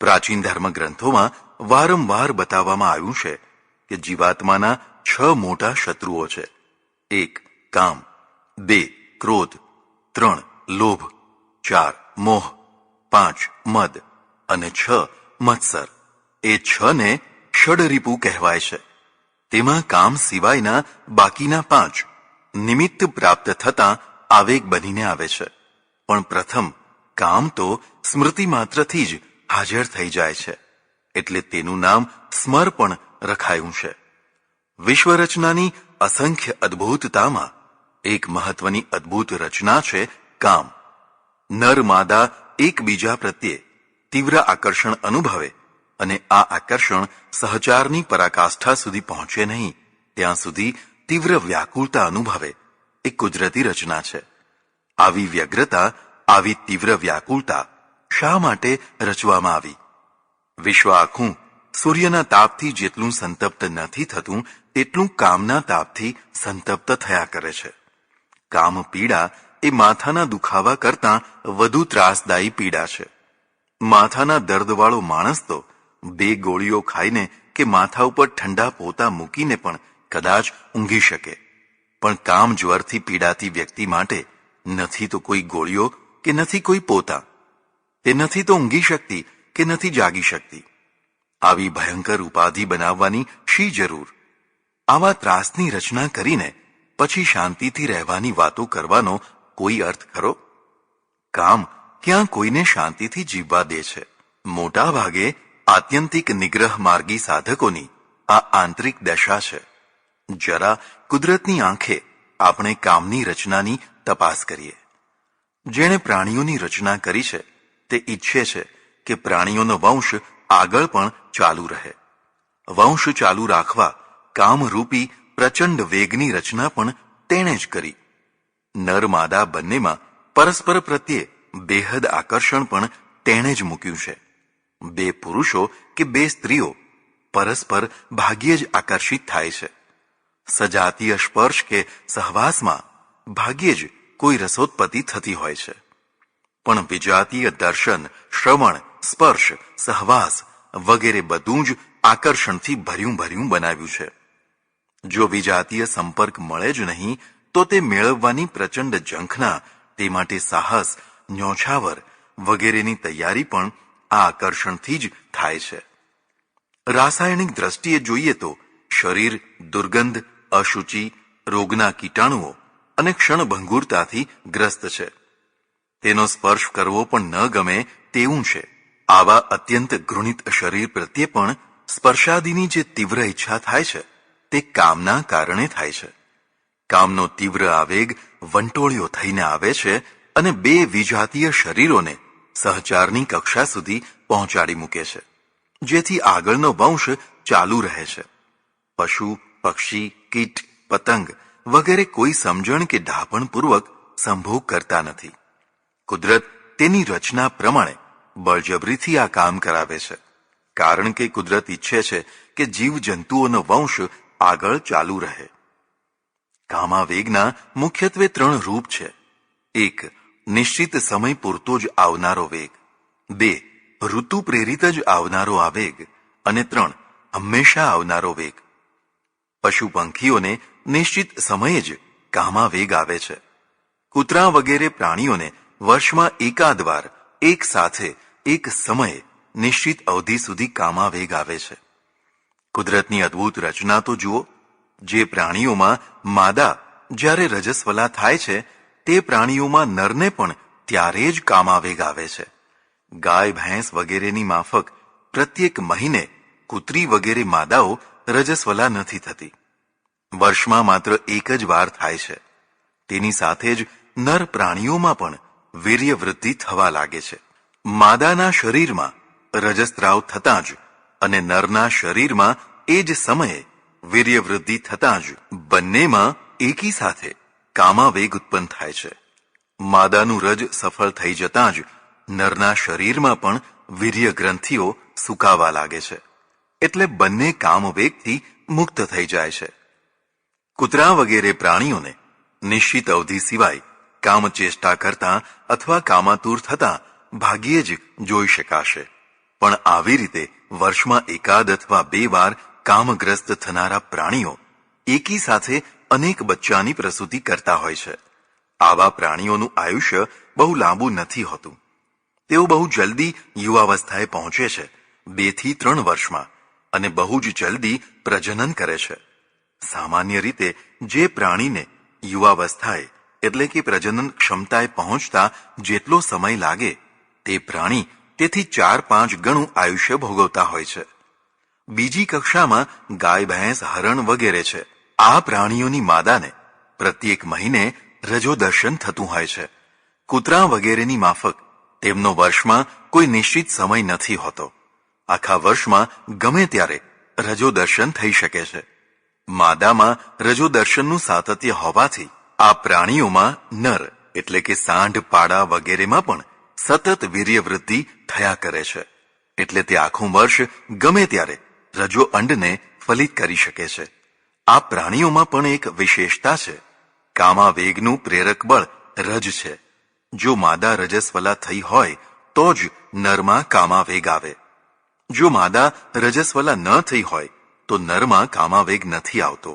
[SPEAKER 1] પ્રાચીન ધર્મગ્રંથોમાં વારંવાર બતાવવામાં આવ્યું છે કે જીવાત્માના 6 મોટા શત્રુઓ છે. 1. કામ, 2. ક્રોધ, 3. લોભ, 4. મોહ, 5. મદ અને 6. મત્સર. એ 6 ને ષડરીપુ કહેવાય છે. તેમાં કામ સિવાયના બાકીના 5 નિમિત્ત પ્રાપ્ત થતાં આવેગ બનીને આવે છે. પણ પ્રથમ કામ તો સ્મૃતિ માત્રથી જ હાજર થઈ જાય છે, એટલે તેનું નામ સ્મર પણ રખાયું છે. વિશ્વરચનાની અસંખ્ય અદ્ભુતતામાં એક મહત્વની અદ્ભુત રચના છે કામ. નર માદા એકબીજા પ્રત્યે તીવ્ર આકર્ષણ અનુભવે અને આ આકર્ષણ સહચારની પરાકાષ્ઠા સુધી પહોંચે નહીં ત્યાં સુધી તીવ્ર વ્યાકુળતા અનુભવે એ કુદરતી રચના છે. આવી વ્યગ્રતા, આવી તીવ્ર વ્યાકુળતા શા માટે રચવામાં આવી? વિશ્વ આખું સૂર્યના તાપથી જેટલું સંતપ્ત નથી થતું તેટલું કામના તાપથી સંતપ્ત થયા કરે છે. કામ પીડા એ માથાના દુખાવા કરતાં વધુ ત્રાસદાયી પીડા છે. માથાના દર્દવાળો માણસ તો 2 ગોળીઓ ખાઈને કે માથા ઉપર ઠંડા પોતા મૂકીને પણ કદાચ ઊંઘી શકે, પણ કામ જ્વરથી પીડાતી વ્યક્તિ માટે નથી તો કોઈ ગોળીઓ કે નથી કોઈ પોતા. તે નથી તો ઊંઘી શકતી કે નથી જાગી શકતી. આવી ભયંકર ઉપાધિ બનાવવાની શી જરૂર? આવા ત્રાસની રચના કરીને પછી શાંતિથી રહેવાની વાતો કરવાનો કોઈ અર્થ ખરો? કામ ક્યાં કોઈને શાંતિથી જીવવા દે છે? મોટા ભાગે આત્યંતિક નિગ્રહ માર્ગી સાધકોની આ આંતરિક દશા છે. જરા કુદરતની આંખે આપણે કામની રચનાની તપાસ કરીએ. જેણે પ્રાણીઓની રચના કરી છે તે ઈચ્છે છે કે પ્રાણીઓનો વંશ આગળ પણ ચાલુ રહે. વંશ ચાલુ રાખવા કામરૂપી પ્રચંડ વેગની રચના પણ તેણે જ કરી. નર માદા બંનેમાં પરસ્પર પ્રત્યે બેહદ આકર્ષણ પણ તેણે જ મૂક્યું છે. બે પુરુષો કે બે સ્ત્રીઓ પરસ્પર ભાગ્યે જ આકર્ષિત થાય છે. સજાતીય સ્પર્શ કે સહવાસમાં ભાગ્યે જ કોઈ રસોત્પત્તિ થતી હોય છે. પણ વિજાતીય દર્શન, શ્રવણ, સ્પર્શ, સહવાસ વગેરે બધું જ આકર્ષણથી ભર્યું ભર્યું બનાવ્યું છે. જો વિજાતીય સંપર્ક મળે જ નહીં તો તે મેળવવાની પ્રચંડ ઝંખના, તે માટે સાહસ, ન્યોછાવર વગેરેની તૈયારી પણ આ આકર્ષણથી જ થાય છે. રાસાયણિક દ્રષ્ટિએ જોઈએ તો શરીર દુર્ગંધ, અશુચિ, રોગના કીટાણુઓ અને ક્ષણભંગુરતાથી ગ્રસ્ત છે. તેનો સ્પર્શ કરવો પણ ન ગમે તેવું છે. આવા અત્યંત ઘૃણિત શરીર પ્રત્યે પણ સ્પર્શાદિની જે તીવ્ર ઈચ્છા થાય છે તે કામના કારણે થાય છે. કામનો તીવ્ર આવેગ વંટોળિયો થઈને આવે છે અને બે વિજાતીય શરીરોને સહચારની કક્ષા સુધી પહોંચાડી મૂકે છે, જેથી આગળનો વંશ ચાલુ રહે છે. પશુ, પક્ષી, કીટ, પતંગ વગેરે કોઈ સમજણ કે ડાપણપૂર્વક સંભોગ કરતા નથી. કુદરત તેની રચના પ્રમાણે બળજબરીથી આ કામ કરાવે છે, કારણ કે કુદરત ઈચ્છે છે કે જીવજંતુઓનો વંશ આગળ ચાલુ રહે. કામાવેગના મુખ્યત્વે 3 રૂપ છે. 1. નિશ્ચિત સમય પૂરતો જ આવનારો વેગ. 2. ઋતુ પ્રેરિત જ આવનારો આવેગ. અને 3. હંમેશા આવનારો વેગ. પશુ પંખીઓને નિશ્ચિત સમયે જ કામાવેગ આવે છે. કૂતરા વગેરે પ્રાણીઓને વર્ષમાં એકાદ વાર એક સાથે એક સમયે નિશ્ચિત અવધિ સુધી કામાવેગ આવે છે. કુદરતની અદ્ભુત રચના તો જુઓ. જે પ્રાણીઓમાં માદા જ્યારે રજસ્વલા થાય છે તે પ્રાણીઓમાં નરને પણ ત્યારે જ કામાવેગ આવે છે. ગાય, ભેંસ વગેરેની માફક પ્રત્યેક મહિને કૂતરી વગેરે માદાઓ રજસ્વલા નથી થતી. વર્ષમાં માત્ર એક જ વાર થાય છે. તેની સાથે જ નર પ્રાણીઓમાં પણ વીર્ય વૃદ્ધિ થવા લાગે છે. માદાના શરીરમાં રજસ્ત્રાવ થતાં જ અને નરના શરીરમાં એ જ સમયે વીર્ય વૃદ્ધિ થતાં જ બંનેમાં એકી સાથે કામાવેગ ઉત્પન્ન થાય છે. માદાનું રજ સફળ થઈ જતાં જ નરના શરીરમાં પણ વીર્ય ગ્રંથિઓ સુકાવા લાગે છે, એટલે બંને કામવેગથી મુક્ત થઈ જાય છે. કૂતરા વગેરે પ્રાણીઓને નિશ્ચિત અવધિ સિવાય કામચેષ્ટા કરતા અથવા કામાતુર થતા ભાગ્યે જ જોઈ શકાશે. પણ આવી રીતે વર્ષમાં એકાદ અથવા 2 વાર કામગ્રસ્ત થનારા પ્રાણીઓ એકી સાથે અનેક બચ્ચાની પ્રસૂતિ કરતા હોય છે. આવા પ્રાણીઓનું આયુષ્ય બહુ લાંબુ નથી હોતું. તેઓ બહુ જલ્દી યુવાવસ્થાએ પહોંચે છે, 2 થી 3 વર્ષમાં, અને બહુ જ જલ્દી પ્રજનન કરે છે. સામાન્ય રીતે જે પ્રાણીને યુવાવસ્થાએ એટલે કે પ્રજનન ક્ષમતાએ પહોંચતા જેટલો સમય લાગે તે પ્રાણી તેથી 4-5 ગણું આયુષ્ય ભોગવતા હોય છે. બીજી કક્ષામાં ગાય, ભેંસ, હરણ વગેરે છે. આ પ્રાણીઓની માદાને પ્રત્યેક મહિને રજોદર્શન થતું હોય છે. કૂતરા વગેરેની માફક તેમનો વર્ષમાં કોઈ નિશ્ચિત સમય નથી હોતો. આખા વર્ષમાં ગમે ત્યારે રજોદર્શન થઈ શકે છે. માદામાં રજોદર્શનનું સાતત્ય હોવાથી આ પ્રાણીઓમાં નર એટલે કે સાંઢ, પાડા વગેરેમાં પણ સતત વીર્ય વૃદ્ધિ થયા કરે છે, એટલે તે આખું વર્ષ ગમે ત્યારે રજો અંડને ફલિત કરી શકે છે. આ પ્રાણીઓમાં પણ એક વિશેષતા છે. કામાવેગનું પ્રેરક બળ રજ છે. જો માદા રજસ્વલા થઈ હોય તો જ નરમાં કામાવેગ આવે. જો માદા રજસ્વલા ન થઈ હોય તો નરમાં કામાવેગ નથી આવતો.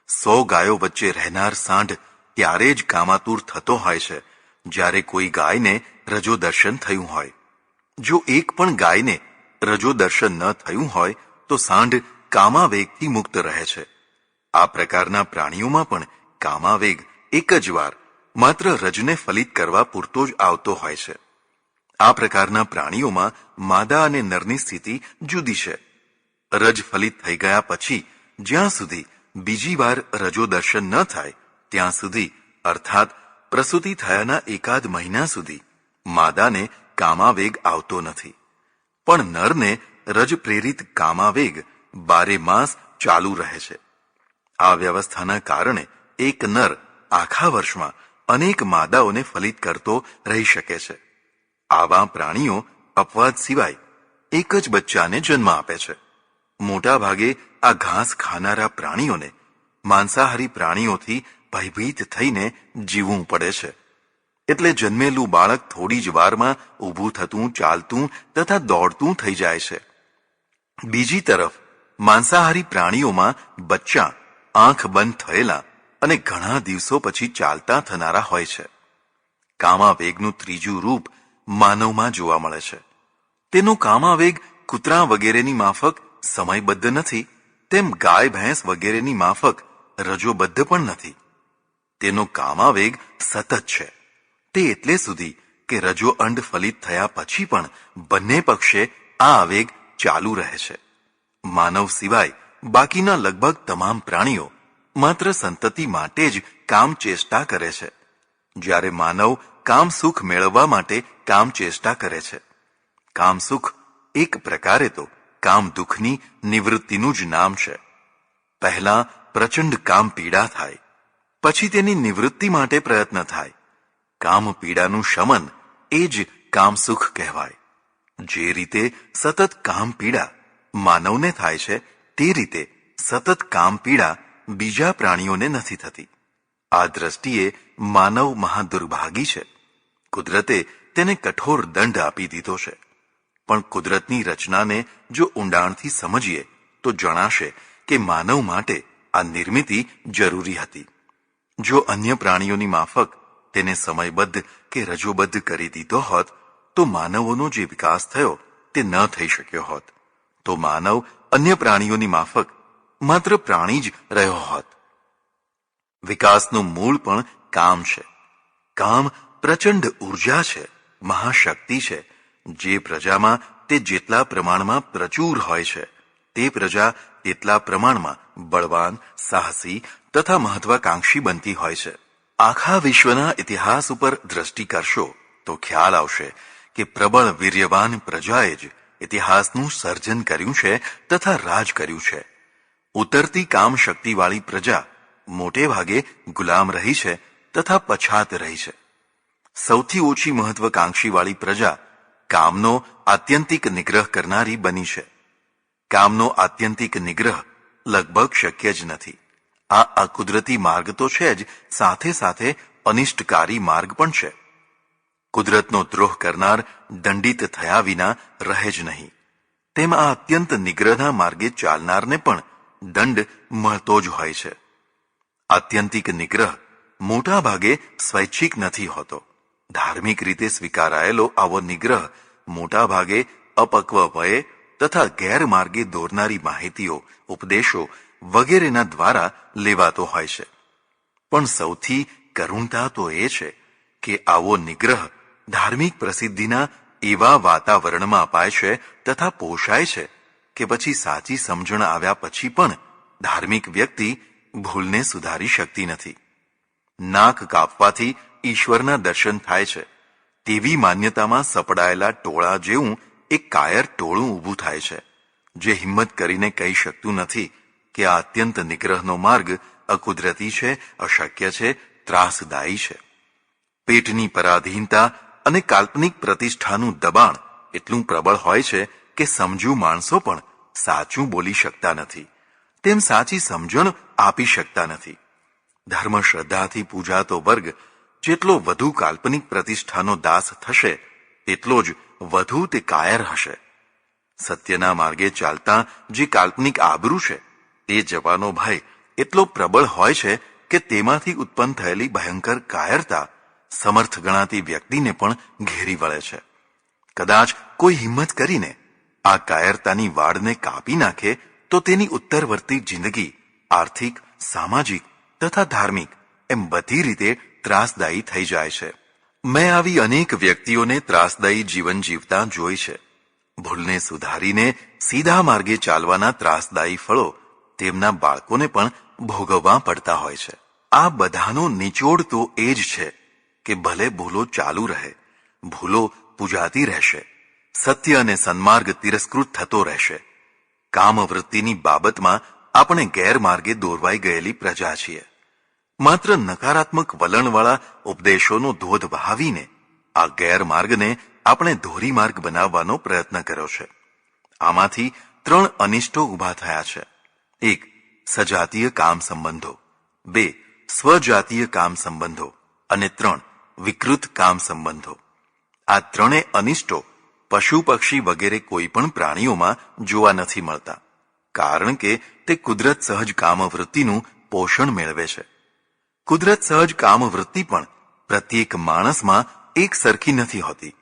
[SPEAKER 1] 100 ગાયો વચ્ચે રહેનાર સાંઢ ત્યારે જ કામાતુર થતો હોય છે જ્યારે કોઈ ગાયને રજોદર્શન થયું હોય. જો એક પણ ગાયને રજોદર્શન ન થયું હોય તો સાંઢ કામાવેગથી મુક્ત રહે છે. આ પ્રકારના પ્રાણીઓમાં પણ કામાવેગ એક જ વાર માત્ર રજને ફલિત કરવા પૂરતો જ આવતો હોય છે. આ પ્રકારના પ્રાણીઓમાં માદા અને નરની સ્થિતિ જુદી છે. રજ ફલિત થઈ ગયા પછી જ્યાં સુધી બીજી વાર રજો દર્શન ન થાય ત્યાં સુધી અર્થાત પ્રસૂતિ થયાના એકાદ મહિના સુધી માદાને કામાવેગ આવતો નથી, પણ નરને રજ પ્રેરિત કામાવેગ 12 માસ ચાલુ રહે છે. આ વ્યવસ્થાના કારણે એક નર આખા વર્ષમાં અનેક માદાઓને ફલિત કરતો રહી શકે છે. આવા પ્રાણીઓ અપવાદ સિવાય એક જ બચ્ચાને જન્મ આપે છે. મોટા ભાગે આ ઘાસ ખાનારા પ્રાણીઓને માંસાહારી પ્રાણીઓથી ભયભીત થઈને જીવવું પડે છે. એટલે જન્મેલું બાળક થોડી જ વારમાં ઊભું થતું, ચાલતું તથા દોડતું થઈ જાય છે. બીજી તરફ માંસાહારી પ્રાણીઓમાં બચ્ચા આંખ બંધ થયેલા અને ઘણા દિવસો પછી ચાલતા થનારા હોય છે. કામાવેગનું ત્રીજું રૂપ માનવમાં જોવા મળે છે. તેનો કામાવેગ કૂતરા વગેરેની માફક સમયબદ્ધ નથી, તેમ ગાય ભેંસ વગેરેની માફક રજોબદ્ધ પણ નથી. તેનો કામાવેગ સતત છે. તે એટલે સુધી કે રજો અંડ ફલિત થયા પછી પણ બંને પક્ષે આ આવેગ ચાલુ રહે છે. માનવ સિવાય બાકીના લગભગ તમામ પ્રાણીઓ માત્ર સંતતિ માટે જ કામ ચેષ્ટા કરે છે, જ્યારે માનવ કામ સુખ મેળવવા માટે કામ ચેષ્ટા કરે છે. કામ સુખ એક પ્રકારે તો કામ દુઃખની નિવૃત્તિનું જ નામ છે. પહેલા પ્રચંડ કામ પીડા થાય, પછી તેની નિવૃત્તિ માટે પ્રયત્ન થાય. કામ પીડાનું શમન એ જ કામ સુખ કહેવાય. જે રીતે સતત કામ પીડા માનવને થાય છે, તે રીતે સતત કામ પીડા બીજા પ્રાણીઓને નથી થતી. આ દ્રષ્ટિએ માનવ મહાદુર્ભાગી છે. કુદરતે તેને કઠોર દંડ આપી દીધો છે. પણ કુદરતની રચનાને જો ઊંડાણથી સમજીએ તો જણાશે કે માનવ માટે આ નિર્મિતિ જરૂરી હતી. જો અન્ય પ્રાણીઓની માફક તેને સમયબદ્ધ કે રજોબદ્ધ કરી દીધો હોત તો માનવોનો જે વિકાસ થયો તે ન થઈ શક્યો હોત. તો માનવ અન્ય પ્રાણીઓની માફક માત્ર પ્રાણી જ રહ્યો હોત. વિકાસનું મૂળ પણ કામ છે. કામ પ્રચંડ ઉર્જા છે, મહાશક્તિ છે. જે પ્રજામાં તે જેટલા પ્રમાણમાં પ્રચુર હોય છે, તે પ્રજા તેટલા પ્રમાણમાં બળવાન, સાહસી તથા મહત્વાકાંક્ષી બનતી હોય છે. આખા વિશ્વના ઇતિહાસ ઉપર દ્રષ્ટિ કરશો તો ખ્યાલ આવશે કે પ્રબળ વીર્યવાન પ્રજાએ જ ઇતિહાસનું સર્જન કર્યું છે તથા રાજ કર્યું છે. ઉતરતી કામ શક્તિવાળી પ્રજા મોટે ભાગે ગુલામ રહી છે તથા પછાત રહી છે. સૌથી ઓછી મહત્વાકાંક્ષીવાળી પ્રજા કામનો આત્યંતિક નિગ્રહ કરનારી બની છે. કામનો આત્યંતિક નિગ્રહ લગભગ શક્ય જ નથી. આ અકુદરતી માર્ગ તો છે જ, સાથે સાથે અનિષ્ટકારી માર્ગ પણ છે. કુદરતનો દ્રોહ કરનાર દંડિત થયા વિના રહે જ નહીં. તેમ આ અત્યંત નિગ્રહના માર્ગે ચાલનારને પણ દંડ મળતો જ હોય છે. આત્યંતિક નિગ્રહ મોટા ભાગે સ્વૈચ્છિક નથી હોતો. ધાર્મિક રીતે સ્વીકારાયેલો આવો નિગ્રહ મોટા ભાગે અપક્વ વયે તથા ગેરમાર્ગે દોરનારી માહિતીઓ, ઉપદેશો વગેરેના દ્વારા લેવાતો હોય છે. પણ સૌથી કરુણતા તો એ છે કે આવો નિગ્રહ ધાર્મિક પ્રસિદ્ધિના એવા વાતાવરણમાં અપાય છે તથા પોષાય છે કે પછી સાચી સમજણ આવ્યા પછી પણ ધાર્મિક વ્યક્તિ ભૂલને સુધારી શકતી નથી. નાક કાપવાથી ઈશ્વરના દર્શન થાય છે તેવી માન્યતામાં સપડાયેલા ટોળા જેવું એક કાયર ટોળું ઊભું થાય છે, જે હિંમત કરીને કહી શકતું નથી કે આ અત્યંત નિગ્રહનો માર્ગ અકુદરતી છે, અશક્ય છે, ત્રાસદાયી છે. પેટની પરાધીનતા અને કાલ્પનિક પ્રતિષ્ઠાનું દબાણ એટલું પ્રબળ હોય છે કે સમજુ માણસો પણ સાચું બોલી શકતા નથી, તેમ સાચી સમજણ આપી શકતા નથી. ધર્મ શ્રદ્ધાથી પૂજાતો વર્ગ જેટલો વધુ કાલ્પનિક પ્રતિષ્ઠાનો દાસ થશે તેટલો જ વધુ તે કાયર હશે. સત્યના માર્ગે ચાલતા જે કાલ્પનિક આબરૂ છે તે જવાનો ભય એટલો પ્રબળ હોય છે કે તેમાંથી ઉત્પન્ન થયેલી ભયંકર કાયરતા સમર્થ ગણાતી વ્યક્તિને પણ ઘેરી વળે છે. કદાચ કોઈ હિંમત કરીને આ કાયરતાની વાડને કાપી નાખે તો તેની ઉત્તરવર્તી જિંદગી આર્થિક, સામાજિક તથા ધાર્મિક એમ બધી રીતે ત્રાસદાયી થઈ જાય છે. મેં આવી અનેક વ્યક્તિઓને ત્રાસદાયી જીવન જીવતા જોઈ છે. ભૂલને સુધારીને સીધા માર્ગે ચાલવાના ત્રાસદાયી ફળો તેમના બાળકોને પણ ભોગવવા પડતા હોય છે. આ બધાનો નિચોડ તો એ જ છે કે ભલે ભૂલો ચાલુ રહે, ભૂલો પૂજાતી રહેશે, સત્ય અને સન્માર્ગ તિરસ્કૃત થતો રહેશે. કામવૃત્તિની બાબતમાં આપણે ગેરમાર્ગે દોરવાઈ ગયેલી પ્રજા છીએ. માત્ર નકારાત્મક વલણવાળા ઉપદેશોનો ધોધ વહાવીને આ ગેરમાર્ગને આપણે ધોરીમાર્ગ બનાવવાનો પ્રયત્ન કર્યો છે. આમાંથી 3 અનિષ્ટો ઊભા થયા છે. 1. સજાતીય કામ સંબંધો, 2. સ્વજાતીય કામ સંબંધો અને 3. વિકૃત કામ સંબંધો. આ 3 અનિષ્ટો પશુ પક્ષી વગેરે કોઈ પણ પ્રાણીઓમાં જોવા નથી મળતા, કારણ કે તે કુદરત સહજ કામવૃત્તિનું પોષણ મેળવે છે. કુદરત સહજ કામવૃત્તિ પણ પ્રત્યેક માણસમાં એક સરખી નથી હોતી.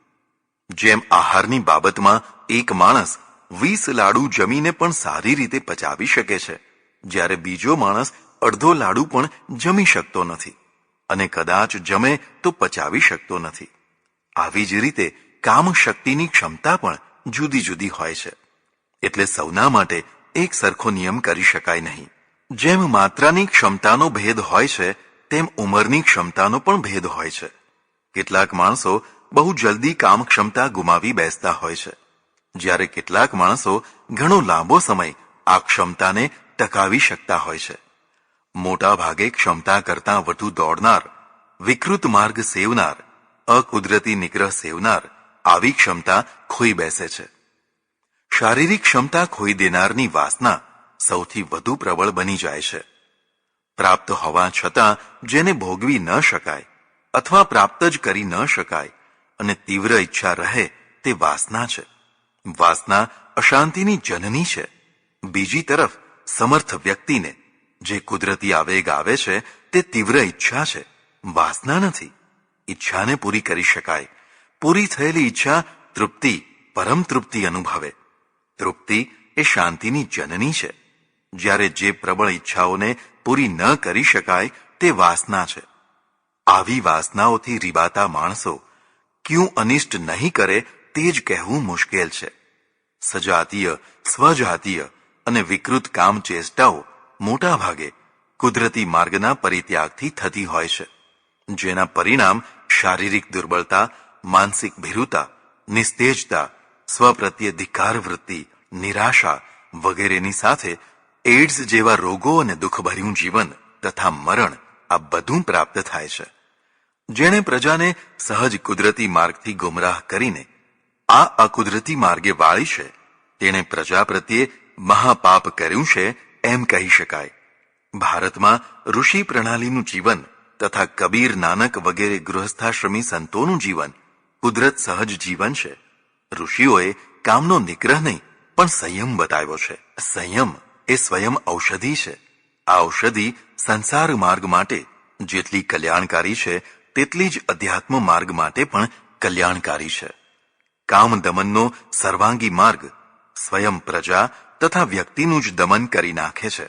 [SPEAKER 1] જેમ આહારની બાબતમાં એક માણસ 20 લાડુ જમીને પણ સારી રીતે પચાવી શકે છે, જ્યારે બીજો માણસ અડધો લાડુ પણ જમી શકતો નથી અને કદાચ જમે તો પચાવી શકતો નથી. આવી જ રીતે કામ શક્તિની ક્ષમતા પણ જુદી જુદી હોય છે. એટલે સૌના માટે એક સરખો નિયમ કરી શકાય નહીં. જેમ માત્રાની ક્ષમતાનો ભેદ હોય છે, તેમ ઉંમરની ક્ષમતાનો પણ ભેદ હોય છે. કેટલાક માણસો બહુ જલ્દી કામ ક્ષમતા ગુમાવી બેસતા હોય છે, જ્યારે કેટલાક માણસો ઘણો લાંબો સમય આ ક્ષમતાને ટકાવી શકતા હોય છે. મોટા ભાગે ક્ષમતા કરતાં વધુ દોડનાર, વિકૃત માર્ગ સેવનાર, અકુદરતી નિગ્રહ સેવનાર આવી ક્ષમતા ખોઈ બેસે છે. શારીરિક ક્ષમતા ખોઈ દેનારની વાસના સૌથી વધુ પ્રબળ બની જાય છે. પ્રાપ્ત હોવા છતાં જેને ભોગવી ન શકાય અથવા પ્રાપ્ત જ કરી ન શકાય અને તીવ્ર ઈચ્છા રહે તે વાસના છે. વાસના અશાંતિની જનની છે. બીજી તરફ સમર્થ વ્યક્તિને જે કુદરતી આવેગ આવે છે તે તીવ્ર ઈચ્છા છે, વાસના નથી. ઈચ્છાને પૂરી કરી શકાય. પૂરી થયેલી ઈચ્છા તૃપ્તિ, પરમ તૃપ્તિ અનુભવે. તૃપ્તિ એ શાંતિની જનની છે. જ્યારે જે પ્રબળ ઈચ્છાઓને પૂરી ન કરી શકાય તે વાસના છે. આવી વાસનાઓથી રીબાતા માણસો ક્યું અનિષ્ટ નહીં કરે તે જ કહેવું મુશ્કેલ છે. સજાતીય, સ્વજાતીય અને વિકૃત કામ ચેષ્ટાઓ મોટા ભાગે કુદરતી માર્ગના પરિત્યાગથી થતી હોય છે, જેના પરિણામ શારીરિક દુર્બળતા, માનસિક ભીરુતા, નિસ્તેજતા, સ્વપ્રત્યે ધિક્કાર વૃત્તિ, નિરાશા વગેરેની સાથે એડ્સ જેવા રોગો અને દુઃખભર્યું જીવન તથા મરણ આ બધું પ્રાપ્ત થાય છે. જેણે પ્રજાને સહજ કુદરતી માર્ગથી ગુમરાહ કરીને આ અકુદરતી માર્ગે વાળી છે, તેણે પ્રજા પ્રત્યે મહાપાપ કર્યું છે એમ કહી શકાય. ભારતમાં ઋષિ પ્રણાલીનું જીવન તથા કબીર, નાનક વગેરે ગૃહસ્થાશ્રમી સંતોનું જીવન કુદરત સહજ જીવન છે. ઋષિઓએ કામનો નિગ્રહ નહીં પણ સંયમ બતાવ્યો છે. સંયમ એ સ્વયં ઔષધિ છે. આ ઔષધિ સંસાર માર્ગ માટે જેટલી કલ્યાણકારી છે તેટલી જ અધ્યાત્મ માર્ગ માટે પણ કલ્યાણકારી છે. કામ દમનનો સર્વાંગી માર્ગ સ્વયં પ્રજા તથા વ્યક્તિનું જ દમન કરી નાખે છે.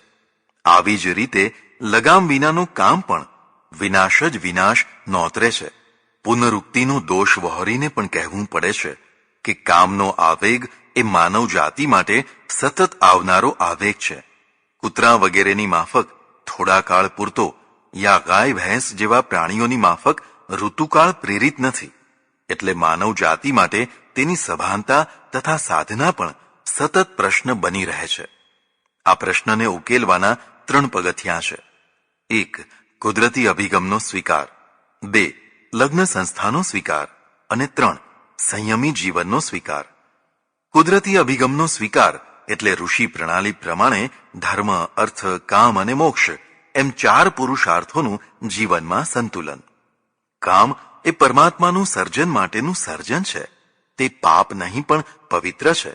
[SPEAKER 1] આવી જ રીતે લગામ વિનાનું કામ પણ વિનાશ જ વિનાશ નોતરે છે. પુનરુક્તિનો દોષ વહોરીને પણ કહેવું પડે છે કે કામનો આવેગ એ માનવ જાતિ માટે સતત આવનારો આવેગ છે. કૂતરા વગેરેની માફક થોડા કાળ પૂરતો યા ગાય ભેંસ જેવા પ્રાણીઓની માફક ઋતુકાળ પ્રેરિત નથી. એટલે માનવ જાતિ માટે તેની સભાનતા તથા સાધના પણ સતત પ્રશ્ન બની રહે છે. આ પ્રશ્નને ઉકેલવાના 3 પગથિયાં છે. 1. કુદરતી અભિગમનો સ્વીકાર, 2. લગ્ન સંસ્થાનો સ્વીકાર અને 3. સંયમી જીવનનો સ્વીકાર. કુદરતી અભિગમનો સ્વીકાર એટલે ઋષિ પ્રણાલી પ્રમાણે ધર્મ, અર્થ, કામ અને મોક્ષ એમ 4 પુરુષાર્થોનું જીવનમાં સંતુલન. કામ એ પરમાત્માનું સર્જન માટેનું સર્જન છે. તે પાપ નહીં પણ પવિત્ર છે.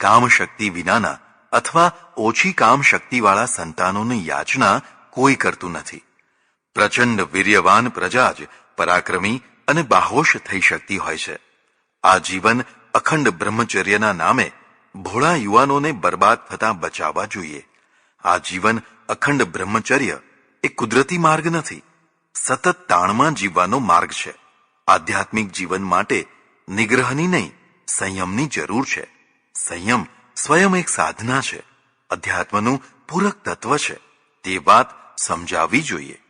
[SPEAKER 1] કામ શક્તિ વિનાના અથવા ઓછી કામ શક્તિવાળા સંતાનોની યાચના કોઈ કરતું નથી. પ્રચંડ વીર્યવાન પ્રજા જ પરાક્રમી અને બાહોશ થઈ શકતી હોય છે. આ જીવન અખંડ બ્રહ્મચર્યના નામે ભોળા યુવાનોને બરબાદ થતા બચાવવા જોઈએ. આ જીવન અખંડ બ્રહ્મચર્ય એ કુદરતી માર્ગ નથી, સતત તાણમાં જીવવાનો માર્ગ છે. આધ્યાત્મિક જીવન માટે નિગ્રહની નહીં સંયમની જરૂર છે. સંયમ સ્વયં એક સાધના છે, અધ્યાત્મનું પૂરક તત્વ છે. તે વાત સમજાવવી જોઈએ.